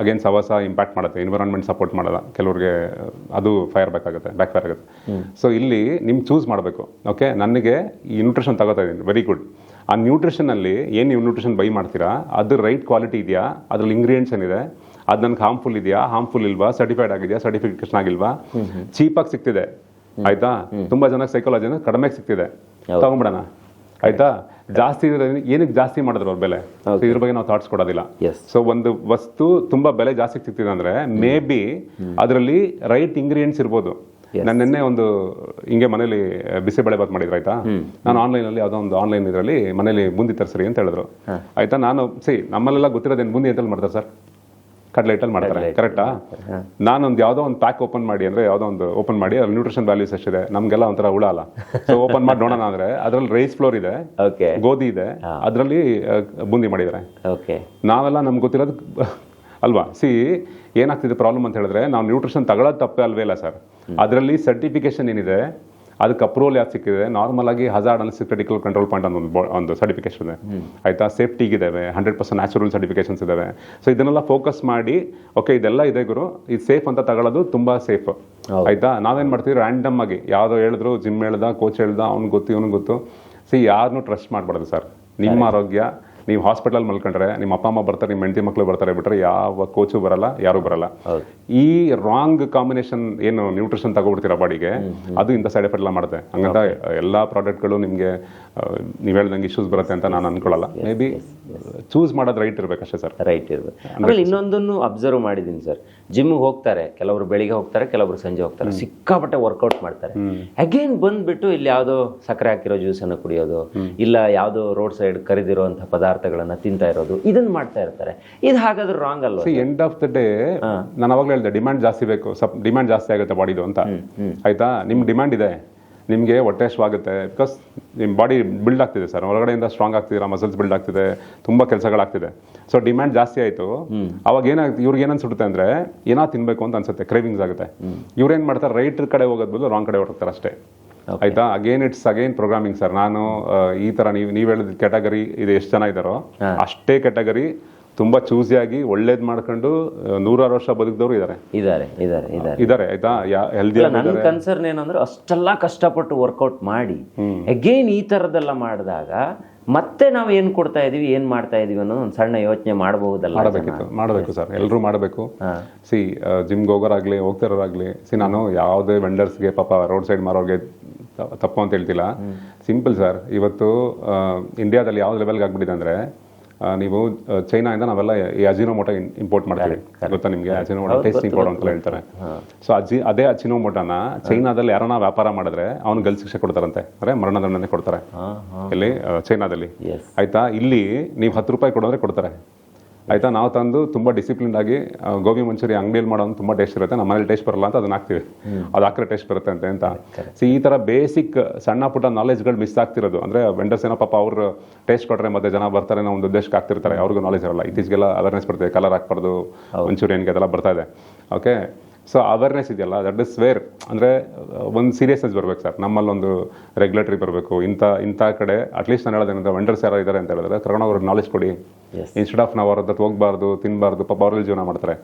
ಅಗೇನ್ ಸವಾಸ ಇಂಪ್ಯಾಕ್ಟ್ ಮಾಡುತ್ತೆ, ಎನ್ವಿರಾನ್ಮೆಂಟ್ ಸಪೋರ್ಟ್ ಮಾಡಲ್ಲ, ಕೆಲವ್ರಿಗೆ ಅದು ಬ್ಯಾಕ್ ಫೈರ್ ಆಗುತ್ತೆ. ಸೊ ಇಲ್ಲಿ ನಿಮ್ಗೆ ಚೂಸ್ ಮಾಡಬೇಕು. ಓಕೆ, ನನಗೆ ಈ ನ್ಯೂಟ್ರಿಷನ್ ತಗೋತಾ ಇದ್ದೀನಿ, ವೆರಿ ಗುಡ್. ಆ ನ್ಯೂಟ್ರಿಷನಲ್ಲಿ ಏನು ನೀವು ನ್ಯೂಟ್ರಿಷನ್ ಬೈ ಮಾಡ್ತೀರಾ ಅದು ರೈಟ್ ಕ್ವಾಲಿಟಿ ಇದೆಯಾ, ಅದ್ರಲ್ಲಿ ಇಂಗ್ರೀಡಿಯೆಂಟ್ಸ್ ಏನಿದೆ, ಅದು ನನಗೆ ಹಾರ್ಮ್ಫುಲ್ ಇದೆಯಾ, ಹಾರ್ಮ್ಫುಲ್ ಇಲ್ವಾ, ಸರ್ಟಿಫೈಡ್ ಆಗಿದೆಯಾ, ಸರ್ಟಿಫಿಕೇಶನ್ ಆಗಿಲ್ವಾ, ಚೀಪಾಗಿ ಸಿಗ್ತಿದೆ ಆಯ್ತಾ, ತುಂಬಾ ಜನ ಸೈಕಾಲಜಿನ ಕಡಿಮೆಗೆ ಸಿಗ್ತಿದೆ, ತಗೊಂಬಿಡೋಣ ಆಯ್ತಾ. ಜಾಸ್ತಿ ಏನಕ್ಕೆ ಜಾಸ್ತಿ ಮಾಡಿದ್ರು ಅವ್ರ ಬೆಲೆ, ಇದ್ರ ಬಗ್ಗೆ ನಾವು ಥಾಟ್ಸ್ ಕೊಡೋದಿಲ್ಲ. ಸೊ ಒಂದು ವಸ್ತು ತುಂಬಾ ಬೆಲೆ ಜಾಸ್ತಿ ಸಿಗ್ತಿದೆ ಅಂದ್ರೆ ಮೇ ಬಿ ಅದರಲ್ಲಿ ರೈಟ್ ಇಂಗ್ರೀಡಿಯೆಂಟ್ಸ್ ಇರ್ಬೋದು. ನಾನು ನಿನ್ನೆ ಒಂದು ಹಿಂಗೆ ಮನೇಲಿ ಬಿಸಿಬೇಳೆ ಬಾತ್ ಮಾಡಿದ್ರು ಆಯ್ತಾ. ನಾನು ಆನ್ಲೈನಲ್ಲಿ ಯಾವುದೋ ಒಂದು ಆನ್ಲೈನ್ ಇದರಲ್ಲಿ ಮನೇಲಿ ಬೂಂದಿ ತರಿಸ್ರಿ ಅಂತ ಹೇಳಿದ್ರು ಆಯ್ತಾ. ನಾನು ನಮ್ಮಲ್ಲೆಲ್ಲ ಗೊತ್ತಿರೋದೇನು ಬೂಂದಿ ಅಂತಲ್ಲಿ ಮಾಡ್ತಾರೆ ಸರ್, ಕಡಲೆ ಹಿಟ್ಟಲ್ಲಿ ಮಾಡ್ತಾರೆ, ಕರೆಕ್ಟಾ. ನಾನೊಂದು ಯಾವುದೋ ಒಂದು ಪ್ಯಾಕ್ ಓಪನ್ ಮಾಡಿ ಅಂದ್ರೆ ಯಾವುದೋ ಒಂದು ಓಪನ್ ಮಾಡಿ ಅದ್ರಲ್ಲಿ ನ್ಯೂಟ್ರಿಷನ್ ವ್ಯಾಲ್ಯೂಸ್ ಎಷ್ಟಿದೆ ನಮ್ಗೆಲ್ಲ ಒಂಥರ ಹುಳ ಅಲ್ಲ. ಸೊ ಓಪನ್ ಮಾಡಿ ನೋಡೋಣ ಅಂದ್ರೆ ಅದ್ರಲ್ಲಿ ರೈಸ್ ಫ್ಲೋರ್ ಇದೆ, ಗೋಧಿ ಇದೆ, ಅದರಲ್ಲಿ ಬೂಂದಿ ಮಾಡಿದ್ದಾರೆ. ನಾವೆಲ್ಲ ನಮ್ಗೆ ಗೊತ್ತಿರೋದು ಅಲ್ವಾ. ಏನಾಗ್ತಿದೆ ಪ್ರಾಬ್ಲಮ್ ಅಂತ ಹೇಳಿದ್ರೆ ನಾವು ನ್ಯೂಟ್ರಿಷನ್ ತಗೊಳ್ಳೋದು ತಪ್ಪೇ ಅಲ್ವೇ ಇಲ್ಲ ಸರ್. ಅದರಲ್ಲಿ ಸರ್ಟಿಫಿಕೇಶನ್ ಏನಿದೆ ಅದಕ್ಕೆ ಅಪ್ರೂವಲ್ ಯಾವ್ದು ಸಿಕ್ಕಿದೆ, ನಾರ್ಮಲ್ ಆಗಿ hazard analysis critical control point ಒಂದು ಸರ್ಟಿಫಿಕೇಶನ್ ಇದೆ ಆಯ್ತಾ. ಸೇಫ್ಟಿಗಿದ್ದಾವೆ, 100% ನ್ಯಾಚುರಲ್ ಸರ್ಟಿಫಿಕೇಶನ್ಸ್ ಇದಾವೆ. ಸೊ ಇದನ್ನೆಲ್ಲ ಫೋಕಸ್ ಮಾಡಿ ಓಕೆ ಇದೆಲ್ಲ ಇದೆ ಗುರು, ಇದು ಸೇಫ್ ಅಂತ ತಗೊಳ್ಳೋದು ತುಂಬಾ ಸೇಫ್ ಆಯ್ತಾ. ನಾವೇನ್ ಮಾಡ್ತೀವಿ ರ್ಯಾಂಡಮ್ ಆಗಿ ಯಾವ್ದೋ ಹೇಳಿದ್ರು, ಜಿಮ್ ಹೇಳ್ದ, ಕೋಚ್ ಹೇಳ್ದ, ಅವ್ನಿಗೆ ಗೊತ್ತು ಇವನಿಗೆ ಗೊತ್ತು. ಯಾರನ್ನೂ ಟ್ರಸ್ಟ್ ಮಾಡ್ಬಾರ್ದು ಸರ್. ನಿಮ್ಮ ಆರೋಗ್ಯ, ನೀವು ಹಾಸ್ಪಿಟಲ್ ಮಲ್ಕೊಂಡ್ರೆ ನಿಮ್ಮ ಅಪ್ಪ ಅಮ್ಮ ಬರ್ತಾರೆ, ನಿಮ್ಮ ಹೆಂಡತಿ ಮಕ್ಕಳು ಬರ್ತಾರೆ, ಬಿಟ್ರೆ ಯಾವ ಕೋಚು ಬರಲ್ಲ, ಯಾರು ಬರಲ್ಲ. ಈ ರಾಂಗ್ ಕಾಂಬಿನೇಷನ್ ಏನು ನ್ಯೂಟ್ರಿಷನ್ ತಗೊಬಿಡ್ತೀರಾ ಬಾಡಿಗೆ, ಅದು ಇಂಥ ಸೈಡ್ ಎಫೆಕ್ಟ್ ಎಲ್ಲ ಮಾಡುತ್ತೆ. ಹಂಗಂತ ಎಲ್ಲಾ ಪ್ರಾಡಕ್ಟ್ಗಳು ನಿಮ್ಗೆ ನೀವು ಹೇಳ್ದಂಗೆ ಇಶ್ಯೂಸ್ ಬರುತ್ತೆ ಅಂತ ನಾನು ಅನ್ಕೊಳ್ಳಲ್ಲ. ಮೇ ಬಿ ಚೂಸ್ ಮಾಡೋದು ರೈಟ್ ಇರ್ಬೇಕಷ್ಟೇ ಸರ್, ರೈಟ್ ಇರ್ಬೇಕು. ಆಮೇಲೆ ಇನ್ನೊಂದನ್ನು ಅಬ್ಸರ್ವ್ ಮಾಡಿದ್ದೀನಿ ಸರ್, ಜಿಮ್ಗೆ ಹೋಗ್ತಾರೆ, ಕೆಲವರು ಬೆಳಿಗ್ಗೆ ಹೋಗ್ತಾರೆ, ಕೆಲವರು ಸಂಜೆ ಹೋಗ್ತಾರೆ, ಸಿಕ್ಕಾಪಟ್ಟೆ ವರ್ಕೌಟ್ ಮಾಡ್ತಾರೆ. ಅಗೇನ್ ಬಂದ್ಬಿಟ್ಟು ಇಲ್ಲಿ ಯಾವುದೋ ಸಕ್ಕರೆ ಹಾಕಿರೋ ಜ್ಯೂಸ್ ಅನ್ನು ಕುಡಿಯೋದು, ಇಲ್ಲ ಯಾವುದೋ ರೋಡ್ ಸೈಡ್ ಕರಿದಿರುವಂತಹ ಪದಾರ್ಥಗಳನ್ನ ತಿಂತಾ ಇರೋದು, ಇದನ್ನ ಮಾಡ್ತಾ ಇರ್ತಾರೆ. ಇದು ಹಾಗಾದ್ರೆ ರಾಂಗ್ ಅಲ್ವಾ? ಎಂಡ್ ಆಫ್ ದ ಡೇ ನಾನು ಅವಾಗಲೇ ಹೇಳಿದೆ, ಡಿಮ್ಯಾಂಡ್ ಜಾಸ್ತಿ ಬೇಕು, ಡಿಮ್ಯಾಂಡ್ ಜಾಸ್ತಿ ಆಗುತ್ತೆ ಬಾಡಿದು ಅಂತ ಆಯ್ತಾ. ನಿಮ್ಗೆ ಡಿಮ್ಯಾಂಡ್ ಇದೆ, ನಿಮಗೆ ಹೊಟ್ಟೆ ಆಗುತ್ತೆ, ಬಿಕಾಸ್ ನಿಮ್ಮ ಬಾಡಿ ಬಿಲ್ಡ್ ಆಗ್ತಿದೆ ಸರ್, ಹೊರಗಡೆಯಿಂದ ಸ್ಟ್ರಾಂಗ್ ಆಗ್ತಿದ್ದೀರಾ, ಮಸಲ್ಸ್ ಬಿಲ್ಡ್ ಆಗ್ತಿದೆ, ತುಂಬಾ ಕೆಲಸಗಳಾಗ್ತಿದೆ. ಸೊ ಡಿಮ್ಯಾಂಡ್ ಜಾಸ್ತಿ ಆಯ್ತು, ಅವಾಗ ಏನಾಗ್ತದೆ, ಇವ್ರಿಗೆ ಏನನ್ಸುತ್ತೆ ಅಂದ್ರೆ ಏನೋ ತಿನ್ಬೇಕು ಅಂತ ಅನ್ಸುತ್ತೆ, ಕ್ರೇವಿಂಗ್ಸ್ ಆಗುತ್ತೆ. ಇವ್ರೇನ್ ಮಾಡ್ತಾರೆ, ರೈಟ್ ಕಡೆ ಹೋಗೋದ್ ಬದಲು ರಾಂಗ್ ಕಡೆ ಹೊರಡ್ತಾರೆ ಅಷ್ಟೇ ಆಯ್ತಾ. It's again programming sir. ನಾನು ಈ ತರ ನೀವು ಹೇಳಿದ ಕ್ಯಾಟಗರಿ ಇದು ಎಷ್ಟು ಜನ ಇದ್ದಾರೋ ಅಷ್ಟೇ ಕ್ಯಾಟಗರಿ ತುಂಬಾ ಚೂಸಿಯಾಗಿ ಒಳ್ಳೇದ್ ಮಾಡ್ಕೊಂಡು 100 ವರ್ಷ ಬದುಕಿದವರು ಇದಾರೆ ಆಯ್ತಾ. ಹೆಲ್ದಿ. ನನ್ನ ಕನ್ಸರ್ನ್ ಏನಂದ್ರೆ ಅಷ್ಟೆಲ್ಲ ಕಷ್ಟಪಟ್ಟು ವರ್ಕೌಟ್ ಮಾಡಿ ಅಗೇನ್ ಈ ತರದೆಲ್ಲ ಮಾಡಿದಾಗ ಮತ್ತೆ ನಾವು ಏನ್ ಕೊಡ್ತಾ ಇದೀವಿ, ಏನ್ ಮಾಡ್ತಾ ಇದೀವಿ ಅನ್ನೋ ಒಂದು ಸಣ್ಣ ಯೋಚನೆ ಮಾಡಬಹುದಲ್ಲ. ಮಾಡಬೇಕು ಸರ್, ಎಲ್ಲರೂ ಮಾಡಬೇಕು. ಜಿಮ್ಗೆ ಹೋಗೋರಾಗ್ಲಿ ಹೋಗ್ತಿರೋರಾಗ್ಲಿ, ನಾನು ಯಾವುದೇ ವೆಂಡರ್ಸ್ಗೆ ಪಾಪ ರೋಡ್ ಸೈಡ್ ಮಾರೋರ್ಗೆ ತಪ್ಪು ಅಂತ ಹೇಳ್ತಿಲ್ಲ. ಸಿಂಪಲ್ ಸರ್, ಇವತ್ತು ಇಂಡಿಯಾದಲ್ಲಿ ಯಾವ ಲೆವೆಲ್ಗೆ ಆಗ್ಬಿಟ್ಟಿದೆ ಅಂದ್ರೆ, ನೀವು ಚೈನಾದಿಂದ ನಾವೆಲ್ಲ ಈ ಅಜಿನೋಮೋಟೋ ಇಂಪೋರ್ಟ್ ಮಾಡ್ತೀವಿ, ಗೊತ್ತಾ ನಿಮ್ಗೆ? ಅಜಿನೋಮೋಟೋ ಟೇಸ್ಟಿಂಗ್ ಪೌಡರ್ ಅಂತ ಹೇಳ್ತಾರೆ. ಸೊ ಅದೇ ಅಜಿನೋಮೋಟೋನ ಚೈನಾದಲ್ಲಿ ಯಾರನ್ನ ವ್ಯಾಪಾರ ಮಾಡಿದ್ರೆ ಅವ್ನು ಗಲ್ ಶಿಕ್ಷೆ ಕೊಡ್ತಾರಂತೆ, ಅಂದ್ರೆ ಮರಣದಂಡನೆ ಕೊಡ್ತಾರೆ ಇಲ್ಲಿ ಚೈನಾದಲ್ಲಿ ಆಯ್ತಾ. ಇಲ್ಲಿ ನೀವು 10 ರೂಪಾಯಿ ಕೊಡೋದ್ರೆ ಕೊಡ್ತಾರೆ ಆಯ್ತಾ. ನಾವು ತಂದು ತುಂಬಾ ಡಿಸಿಪ್ಲಿನ್ ಆಗಿ ಗೋಬಿ ಮಂಚೂರಿ ಅಂಗಡಿಯಲ್ಲಿ ಮಾಡೋದು ತುಂಬಾ ಟೇಸ್ಟ್ ಇರುತ್ತೆ, ನಮ್ಮ ಮನೇಲಿ ಟೇಸ್ಟ್ ಬರಲ್ಲ ಅಂತ ಅದನ್ನ ಹಾಕ್ತಿವಿ, ಅದು ಹಾಕ್ರೆ ಟೇಸ್ಟ್ ಬರುತ್ತೆ ಅಂತ. ಈ ತರ ಬೇಸಿಕ್ ಸಣ್ಣ ಪುಟ್ಟ ನಾಲೆಜ್ಗಳು ಮಿಸ್ ಆಗ್ತಿರೋದು. ಅಂದ್ರೆ ವೆಂಡರ್ಸ್ ಏನೋ ಪಾಪ ಅವ್ರು ಟೇಸ್ಟ್ ಕೊಟ್ರೆ ಮತ್ತೆ ಜನ ಬರ್ತಾರೆ ಅನ್ನೋ ಒಂದು ಉದ್ದೇಶಕ್ಕೆ ಆಗ್ತಿರ್ತಾರೆ, ಅವ್ರಿಗೂ ನಾಲೆಜ್ ಇರಲ್ಲ. ಇತ್ತೀಚೆಗೆಲ್ಲ ಅವೇರ್ನೆಸ್ ಬರ್ತಿದೆ, ಕಲರ್ ಹಾಕ್ಬಾರ್ದು ಮಂಚೂರಿಯನ್ಗೆ ಅದೆಲ್ಲ ಬರ್ತಾ ಇದೆ. ಓಕೆ, ಸೊ ಅವೇರ್ನೆಸ್ ಇದೆಯಲ್ಲ, ದಟ್ ಇಸ್ ವೇರ್. ಅಂದರೆ ಒಂದು ಸೀರಿಯಸ್ನೆಸ್ ಬರ್ಬೇಕು ಸರ್, ನಮ್ಮಲ್ಲೊಂದು ರೆಗ್ಯುಲೇಟರಿ ಬರಬೇಕು. ಇಂಥ ಕಡೆ ಅಟ್ಲೀಸ್ಟ್ ನಾನು ಹೇಳೋದೇನಂದ್ರೆ ವೆಂಡರ್ಸ್ ಯಾರು ಇದ್ದಾರೆ ಅಂತ ಹೇಳಿದ್ರೆ ಕರ್ಕೊಂಡೋಗ್ರಿಗೆ ನಾಲೆಜ್ ಕೊಡಿ. ಇನ್ಸ್ಟೆಡ್ ಆಫ್ ನಾವು ಅವ್ರದ್ದು ಹೋಗ್ಬಾರ್ದು, ತಿನ್ನಬಾರ್ದು, ಪಾಪ ಅವ್ರಲ್ಲಿ ಜೀವನ ಮಾಡ್ತಾರೆ,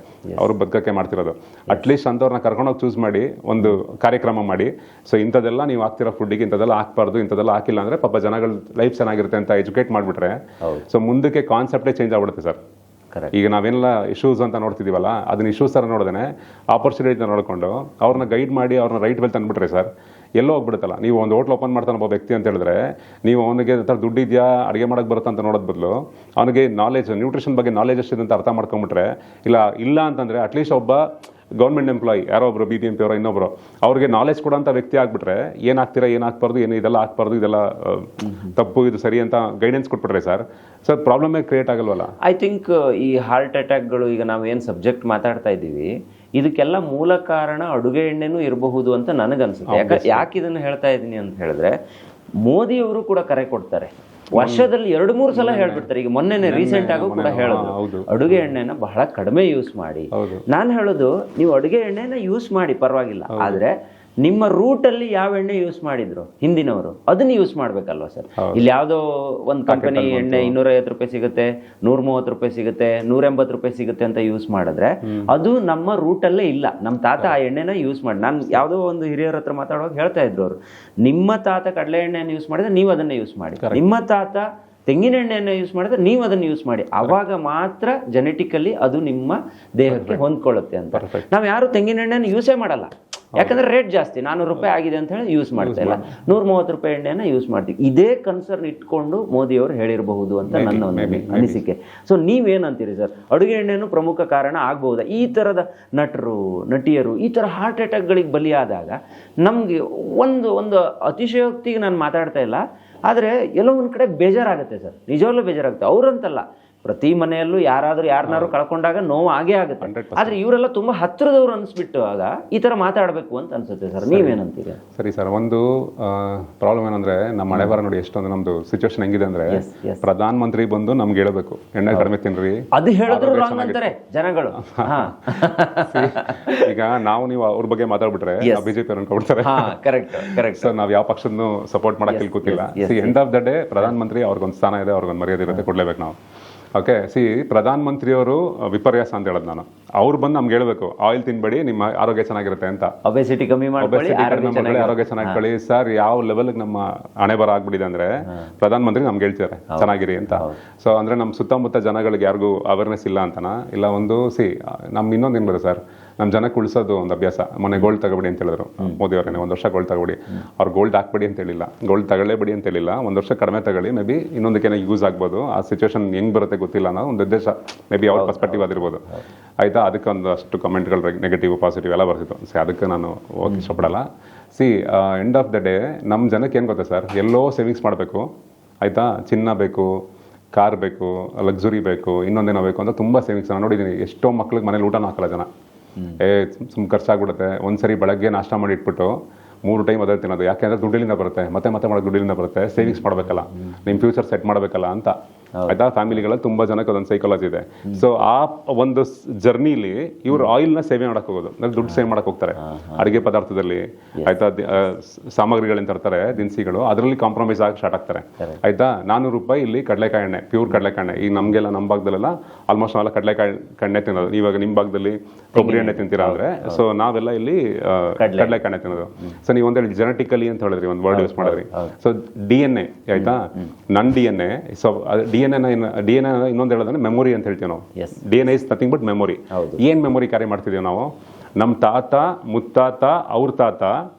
ಅವರು ಬದುಕಕ್ಕೆ ಮಾಡ್ತಿರೋದು. ಅಟ್ಲೀಸ್ಟ್ ಅಂಥವ್ರನ್ನ ಕರ್ಕೊಂಡೋಗಿ ಚೂಸ್ ಮಾಡಿ ಒಂದು ಕಾರ್ಯಕ್ರಮ ಮಾಡಿ, ಸೊ ಇಂಥದ್ದೆಲ್ಲ ನೀವು ಹಾಕ್ತಿರೋ ಫುಡ್ಡಿಗೆ ಇಂಥದ್ದೆಲ್ಲ ಹಾಕ್ಬಾರ್ದು, ಇಂಥದ್ದೆಲ್ಲ ಹಾಕಿಲ್ಲ ಅಂದರೆ ಪಾಪ ಜನಗಳ ಲೈಫ್ ಚೆನ್ನಾಗಿರುತ್ತೆ ಅಂತ ಎಜುಕೇಟ್ ಮಾಡಿಬಿಟ್ರೆ ಸೊ ಮುಂದಕ್ಕೆ ಕಾನ್ಸೆಪ್ಟೇ ಚೇಂಜ್ ಆಗ್ಬಿಡುತ್ತೆ ಸರ್. ಈಗ ನಾವೇನೆಲ್ಲ ಇಶ್ಯೂಸ್ ಅಂತ ನೋಡ್ತಿದೀವಲ್ಲ, ಅದನ್ನ ಇಶ್ಯೂಸ್ ಥರ ನೋಡಿದ್ರೆ ಆಪರ್ಚುನಿಟಿ ನೋಡ್ಕೊಂಡು ಅವ್ರನ್ನ ಗೈಡ್ ಮಾಡಿ ಅವ್ರನ್ನ ರೈಟ್ ವೆಲ್ ತಂದ್ಬಿಟ್ರೆ ಸರ್ ಎಲ್ಲೋ ಹೋಗ್ಬಿಡುತ್ತಲ್ಲ. ನೀವು ಒಂದು ಹೋಟ್ಲ್ ಓಪನ್ ಮಾಡ್ತಾನೆ ಒಬ್ಬ ವ್ಯಕ್ತಿ ಅಂತ ಹೇಳಿದ್ರೆ, ನೀವು ಅವನಿಗೆ ದುಡ್ಡು ಇದೆಯಾ, ಅಡುಗೆ ಮಾಡಕ್ಕೆ ಬರುತ್ತಾ ಅಂತ ನೋಡೋದ್ ಬದಲು ಅವನಿಗೆ ನಾಲೆಜ್, ನ್ಯೂಟ್ರಿಷನ್ ಬಗ್ಗೆ ನಾಲೆಜ್ ಎಷ್ಟಿದೆ ಅಂತ ಅರ್ಥ ಮಾಡ್ಕೊಂಡ್ಬಿಟ್ರೆ, ಇಲ್ಲ ಅಂತಂದ್ರೆ ಅಟ್ಲೀಸ್ಟ್ ಒಬ್ಬ ಗೌರ್ಮೆಂಟ್ ಎಂಪ್ಲಾಯಿ ಯಾರೋ ಒಬ್ರು BBMP ಅವರೋ ಇನ್ನೊಬ್ರು ಅವ್ರಿಗೆ ನಾಲೆಜ್ ಕೊಡೋಂಥ ವ್ಯಕ್ತಿ ಆಗ್ಬಿಟ್ರೆ, ಏನಾಗ್ತೀರಾ, ಏನಾಗ್ಬಾರ್ದು, ಇದೆಲ್ಲ ಹಾಕ್ಬಾರ್ದು, ಇದೆಲ್ಲ ತಪ್ಪು, ಇದು ಸರಿ ಅಂತ ಗೈಡೆನ್ಸ್ ಕೊಟ್ಬಿಟ್ರೆ ಸರ್ ಪ್ರಾಬ್ಲಮೇ ಕ್ರಿಯೇಟ್ ಆಗಲ್ವಲ್ಲ. ಐ ಥಿಂಕ್ ಈ ಹಾರ್ಟ್ ಅಟ್ಯಾಕ್ಗಳು, ಈಗ ನಾವು ಏನು ಸಬ್ಜೆಕ್ಟ್ ಮಾತಾಡ್ತಾ ಇದ್ದೀವಿ, ಇದಕ್ಕೆಲ್ಲ ಮೂಲ ಕಾರಣ ಅಡುಗೆ ಎಣ್ಣೆನೂ ಇರಬಹುದು ಅಂತ ನನಗನ್ಸುತ್ತೆ. ಯಾಕೆ ಇದನ್ನು ಹೇಳ್ತಾ ಇದ್ದೀನಿ ಅಂತ ಹೇಳಿದ್ರೆ, ಮೋದಿಯವರು ಕೂಡ ಕರೆ ಕೊಡ್ತಾರೆ, ವರ್ಷದಲ್ಲಿ 2-3 ಸಲ ಹೇಳ್ಬಿಡ್ತಾರೆ. ಈಗ ಮೊನ್ನೆ ರೀಸೆಂಟ್ ಆಗು ಕೂಡ ಹೇಳಿದ್ರು ಅಡುಗೆ ಎಣ್ಣೆನ ಬಹಳ ಕಡಿಮೆ ಯೂಸ್ ಮಾಡಿ. ನಾನು ಹೇಳೋದು, ನೀವು ಅಡುಗೆ ಎಣ್ಣೆನ ಯೂಸ್ ಮಾಡಿ ಪರವಾಗಿಲ್ಲ, ಆದ್ರೆ ನಿಮ್ಮ ರೂಟ್ ಅಲ್ಲಿ ಯಾವ ಎಣ್ಣೆ ಯೂಸ್ ಮಾಡಿದ್ರು ಹಿಂದಿನವರು ಅದನ್ನ ಯೂಸ್ ಮಾಡ್ಬೇಕಲ್ವಾ ಸರ್. ಇಲ್ಲಿ ಯಾವ್ದೋ ಒಂದು ಕಂಪನಿ ಎಣ್ಣೆ 250 ರೂಪಾಯಿ ಸಿಗುತ್ತೆ, 130 ರೂಪಾಯಿ ಸಿಗುತ್ತೆ, 180 ರೂಪಾಯಿ ಸಿಗುತ್ತೆ ಅಂತ ಯೂಸ್ ಮಾಡಿದ್ರೆ ಅದು ನಮ್ಮ ರೂಟ್ ಅಲ್ಲೇ ಇಲ್ಲ. ನಮ್ಮ ತಾತ ಆ ಎಣ್ಣೆನ ಯೂಸ್ ಮಾಡಿ, ನಾನು ಯಾವ್ದೋ ಒಂದು ಹಿರಿಯರ ಹತ್ರ ಮಾತಾಡುವಾಗ ಹೇಳ್ತಾ ಇದ್ರು ಅವರು, ನಿಮ್ಮ ತಾತ ಕಡಲೆ ಎಣ್ಣೆಯನ್ನು ಯೂಸ್ ಮಾಡಿದ್ರೆ ನೀವು ಅದನ್ನ ಯೂಸ್ ಮಾಡಿ, ನಿಮ್ಮ ತಾತ ತೆಂಗಿನ ಎಣ್ಣೆಯನ್ನು ಯೂಸ್ ಮಾಡಿದ್ರೆ ನೀವು ಅದನ್ನು ಯೂಸ್ ಮಾಡಿ, ಆವಾಗ ಮಾತ್ರ ಜೆನೆಟಿಕಲಿ ಅದು ನಿಮ್ಮ ದೇಹಕ್ಕೆ ಹೊಂದ್ಕೊಳ್ಳುತ್ತೆ ಅಂತ. ನಾವು ಯಾರು ತೆಂಗಿನ ಎಣ್ಣೆಯನ್ನು ಯೂಸೇ ಮಾಡಲ್ಲ, ಯಾಕಂದ್ರೆ ರೇಟ್ ಜಾಸ್ತಿ, 400 ರೂಪಾಯಿ ಆಗಿದೆ ಅಂತ ಹೇಳಿ ಯೂಸ್ ಮಾಡ್ತಾ ಇಲ್ಲ, 130 ರೂಪಾಯಿ ಎಣ್ಣೆನ ಯೂಸ್ ಮಾಡ್ತೀವಿ. ಇದೇ ಕನ್ಸರ್ನ್ ಇಟ್ಕೊಂಡು ಮೋದಿಯವರು ಹೇಳಿರಬಹುದು ಅಂತ ನನ್ನ ಒಂದು ಅನಿಸಿಕೆ. ಸೊ ನೀವೇನಂತೀರಿ ಸರ್, ಅಡುಗೆ ಎಣ್ಣೆನೂ ಪ್ರಮುಖ ಕಾರಣ ಆಗ್ಬಹುದಾ? ಈ ಥರದ ನಟರು ನಟಿಯರು ಈ ಥರ ಹಾರ್ಟ್ ಅಟ್ಯಾಕ್ಗಳಿಗೆ ಬಲಿಯಾದಾಗ ನಮಗೆ ಒಂದು ಅತಿಶಯೋಕ್ತಿಗೆ ನಾನು ಮಾತಾಡ್ತಾ ಇಲ್ಲ, ಆದರೆ ಎಲ್ಲೋ ಒಂದು ಕಡೆ ಬೇಜಾರಾಗುತ್ತೆ ಸರ್, ನಿಜವಾಗ್ಲೂ ಬೇಜಾರಾಗುತ್ತೆ. ಅವರಂತಲ್ಲ, ಪ್ರತಿ ಮನೆಯಲ್ಲೂ ಯಾರನ್ನಾರು ಕಳ್ಕೊಂಡಾಗ ನೋವು ಆಗೇ ಆಗುತ್ತೆ. ಆದ್ರೆ ಇವರೆಲ್ಲ ತುಂಬಾ ಹತ್ತಿರದವ್ರು ಅನ್ಸ್ಬಿಟ್ಟು ಆಗ ಈ ತರ ಮಾತಾಡ್ಬೇಕು ಅಂತ ಅನ್ಸುತ್ತೆ ಸರ್. ನೀವೇನಂತೀರಿ? ಸರಿ ಸರ್, ಒಂದು ಪ್ರಾಬ್ಲಮ್ ಏನಂದ್ರೆ ನಮ್ಮ ಮನೆ ಬರ ನೋಡಿ, ಎಷ್ಟೊಂದು ನಮ್ದು ಸಿಚುವೇಶನ್ ಹೆಂಗಿದೆ ಅಂದ್ರೆ, ಪ್ರಧಾನ ಮಂತ್ರಿ ಬಂದು ನಮ್ಗೆ ಹೇಳಬೇಕು ಎಣ್ಣೆ ಕಡಿಮೆ ತಿನ್ರಿ, ಅದು ಹೇಳಿದ್ರು ರಾಂಗ್ ಅಂತಾರೆ ಜನಗಳು. ಈಗ ನೀವು ಅವ್ರ ಬಗ್ಗೆ ಮಾತಾಡ್ಬಿಟ್ರೆ ಬಿಜೆಪಿ ಅನ್ಕೊಬಿಡ್ತಾರೆ. ಕರೆಕ್ಟ್. ನಾವ್ ಯಾವ ಪಕ್ಷದನ್ನು ಸಪೋರ್ಟ್ ಮಾಡಕ್ ತಿಳ್ಕೊತಿಲ್ಲ. End of the day Pradhan Mantri ಅವ್ರಿಗೊಂದು ಸ್ಥಾನ ಇದೆ, ಅವ್ರಿಗೊಂದು ಮರ್ಯಾದೆ ಇರುತ್ತೆ, ಕೊಡ್ಲೇಬೇಕು ನಾವು. ಓಕೆ, ಪ್ರಧಾನ ಮಂತ್ರಿಯವರು ವಿಪರ್ಯಾಸ ಅಂತ ಹೇಳೋದು ನಾನು. ಅವ್ರು ಬಂದು ನಮ್ಗೆ ಹೇಳ್ಬೇಕು, ಆಯಿಲ್ ತಿನ್ಬೇಡಿ, ನಿಮ್ಮ ಆರೋಗ್ಯ ಚೆನ್ನಾಗಿರುತ್ತೆ ಅಂತ. ಒಬೆಸಿಟಿ ಕಮ್ಮಿ ಮಾಡಿ ಆರೋಗ್ಯ ಚೆನ್ನಾಗಿ ಸರ್. ಯಾವ ಲೆವೆಲ್ ನಮ್ಮ ಹಣೆ ಬರ ಆಗ್ಬಿಟ್ಟಿದೆ ಅಂದ್ರೆ, ಪ್ರಧಾನ ಮಂತ್ರಿ ನಮ್ಗೆ ಹೇಳ್ತಾರೆ ಚೆನ್ನಾಗಿರಿ ಅಂತ. ಸೊ ಅಂದ್ರೆ ನಮ್ಮ ಸುತ್ತಮುತ್ತ ಜನಗಳಿಗೆ ಯಾರಿಗೂ ಅವೇರ್ನೆಸ್ ಇಲ್ಲ ಅಂತನ ಇಲ್ಲ. ಒಂದು ನಮ್ ಇನ್ನೊಂದು ಏನ್ ಬರುತ್ತೆ ಸರ್, ನಮ್ಮ ಜನಕ್ಕೆ ಉಳಿಸೋದು ಒಂದು ಅಭ್ಯಾಸ. ಮೊನ್ನೆ ಗೋಲ್ಡ್ ತಗೋಬೇಡಿ ಅಂತ ಹೇಳಿದ್ರು ಮೋದಿ ಅವರೇನೆ, 1 ವರ್ಷ ಗೋಲ್ಡ್ ತಗೋಬೇಡಿ. ಅವ್ರು ಗೋಲ್ಡ್ ಹಾಕ್ಬೇಡಿ ಅಂತ ಹೇಳಿಲ್ಲ, ಗೋಲ್ಡ್ ತಗೊಳ್ಳೇಬೇಡಿ ಅಂತ ಹೇಳಿಲ್ಲ, 1 ವರ್ಷ ಕಡಿಮೆ ತಗೊಳ್ಳಿ, ಮೇ ಬಿ ಇನ್ನೊಂದಕ್ಕೆ ಯೂಸ್ ಆಗ್ಬೋದು. ಆ ಸಿಚುವೇಶನ್ ಹೆಂಗ್ ಬರುತ್ತೆ ಗೊತ್ತಿಲ್ಲ ಅನ್ನೋ ಒಂದು ಉದ್ದೇಶ, ಮೇ ಬಿ ಅವ್ರ ಪರ್ಸ್ಪೆಕ್ಟಿವ್ ಅದಿರ್ಬೋದು. ಆಯ್ತಾ, ಅದಕ್ಕೆ ಒಂದಷ್ಟು ಕಮೆಂಟ್ಗಳು ನೆಗೆಟಿವ್ ಪಾಸಿಟಿವ್ ಎಲ್ಲ ಬರ್ತಿತ್ತು. ಅದಕ್ಕೆ ನಾನು ಹೋಗಿ ಇಷ್ಟಪಡಲ್ಲ. ಎಂಡ್ ಆಫ್ ದ ಡೇ ನಮ್ಮ ಜನಕ್ಕೆ ಏನು ಗೊತ್ತಾ ಸರ್, ಎಲ್ಲೋ ಸೇವಿಂಗ್ಸ್ ಮಾಡಬೇಕು, ಆಯ್ತಾ, ಚಿನ್ನ ಬೇಕು, ಕಾರ್ ಬೇಕು, ಲಕ್ಸುರಿ ಬೇಕು, ಇನ್ನೊಂದೇನೋ ಬೇಕು ಅಂತ ತುಂಬ ಸೇವಿಂಗ್ಸ್ ನಾನು ನೋಡಿದ್ದೀನಿ. ಎಷ್ಟೋ ಮಕ್ಳಿಗೆ ಮನೇಲಿ ಊಟನೂ ಹಾಕಲ್ಲ ಜನ. ಸುಮ್ ಖರ್ಚಾಗ್ಬಿಡುತ್ತೆ. ಒಂದ್ಸರಿ ಬೆಳಗ್ಗೆ ನಾಷ್ಟ ಮಾಡಿ ಇಟ್ಬಿಟ್ಟು 3 ಟೈಮ್ ಅದೇ ತಿನ್ನೋದು. ಯಾಕೆಂದ್ರೆ ದುಡ್ಡಿಲಿಂದ ಬರುತ್ತೆ, ಮತ್ತೆ ಮಾಡೋದು ದುಡ್ಡಿಲಿಂದ ಬರುತ್ತೆ. ಸೇವಿಂಗ್ಸ್ ಮಾಡಬೇಕಲ್ಲ, ನಿಮ್ಮ ಫ್ಯೂಚರ್ ಸೆಟ್ ಮಾಡಬೇಕಲ್ಲ ಅಂತ. ಆಯ್ತಾ, ಫ್ಯಾಮಿಲಿಗಳಲ್ಲಿ ತುಂಬಾ ಜನಕ್ಕೆ ಅದೊಂದು ಸೈಕಾಲಜಿ ಇದೆ. ಸೊ ಆ ಒಂದು ಜರ್ನಿಲಿ ಇವ್ರು ಆಯಿಲ್ನ ಸೇವ್ ಮಾಡಕ್ ಹೋಗೋದು, ಅಂದ್ರೆ ದುಡ್ಡು ಸೇವ್ ಮಾಡಕ್ ಹೋಗ್ತಾರೆ. ಅಡಿಗೆ ಪದಾರ್ಥದಲ್ಲಿ ಆಯ್ತಾ, ಸಾಮಗ್ರಿಗಳಿಂದ ತರ್ತಾರೆ, ದಿನಸಿಗಳು, ಅದರಲ್ಲಿ ಕಾಂಪ್ರಮೈಸ್ ಆಗಿ ಸ್ಟಾರ್ಟ್ ಆಗ್ತಾರೆ. ಆಯ್ತಾ, 400 ರೂಪಾಯಿ ಇಲ್ಲಿ ಕಡಲೆಕಾಯಿ ಎಣ್ಣೆ, ಪ್ಯೂರ್ ಕಡಲೆಕಾಯಿ ಎಣ್ಣೆ. ಈಗ ನಮಗೆಲ್ಲ ನಮ್ಮ ಭಾಗದಲ್ಲೆಲ್ಲ ಆಲ್ಮೋಸ್ಟ್ ನಾವೆಲ್ಲ ಕಡಲೆಕಾಯಿ ಎಣ್ಣೆ ತಿನ್ನೋದು. ಇವಾಗ ನಿಮ್ಮ ಭಾಗದಲ್ಲಿ ಕೊಬ್ಬರಿ ಎಣ್ಣೆ ತಿಂತೀರಾ ಅಂದ್ರೆ, ಸೊ ನಾವೆಲ್ಲ ಇಲ್ಲಿ ಕಡಲೆಕಾಯಿ ಎಣ್ಣೆ ತಿನ್ನೋದು. ಸೊ ನೀವು ಒಂದ್ ಹೇಳಿ ಜೆನೆಟಿಕಲಿ ಅಂತ ಹೇಳಿದ್ರಿ, ಒಂದು ವರ್ಡ್ ಯೂಸ್ ಮಾಡಿದ್ರಿ. ಸೊ DNA, ಆಯ್ತಾ, ನನ್ನ DNA. ಸೊ DNA ಇನ್ನೊಂದು ಹೇಳೋದ್ರೆ ಮೆಮೊರಿ ಅಂತ ಹೇಳ್ತೀವಿ ನಾವು. DNA is nothing but memory. ಏನ್ ಮೆಮೊರಿ ಕ್ಯಾರಿ ಮಾಡ್ತಿದೀವಿ ನಾವು? ನಮ್ಮ ತಾತ ಮುತ್ತಾತ ಅವ್ರ ತಾತ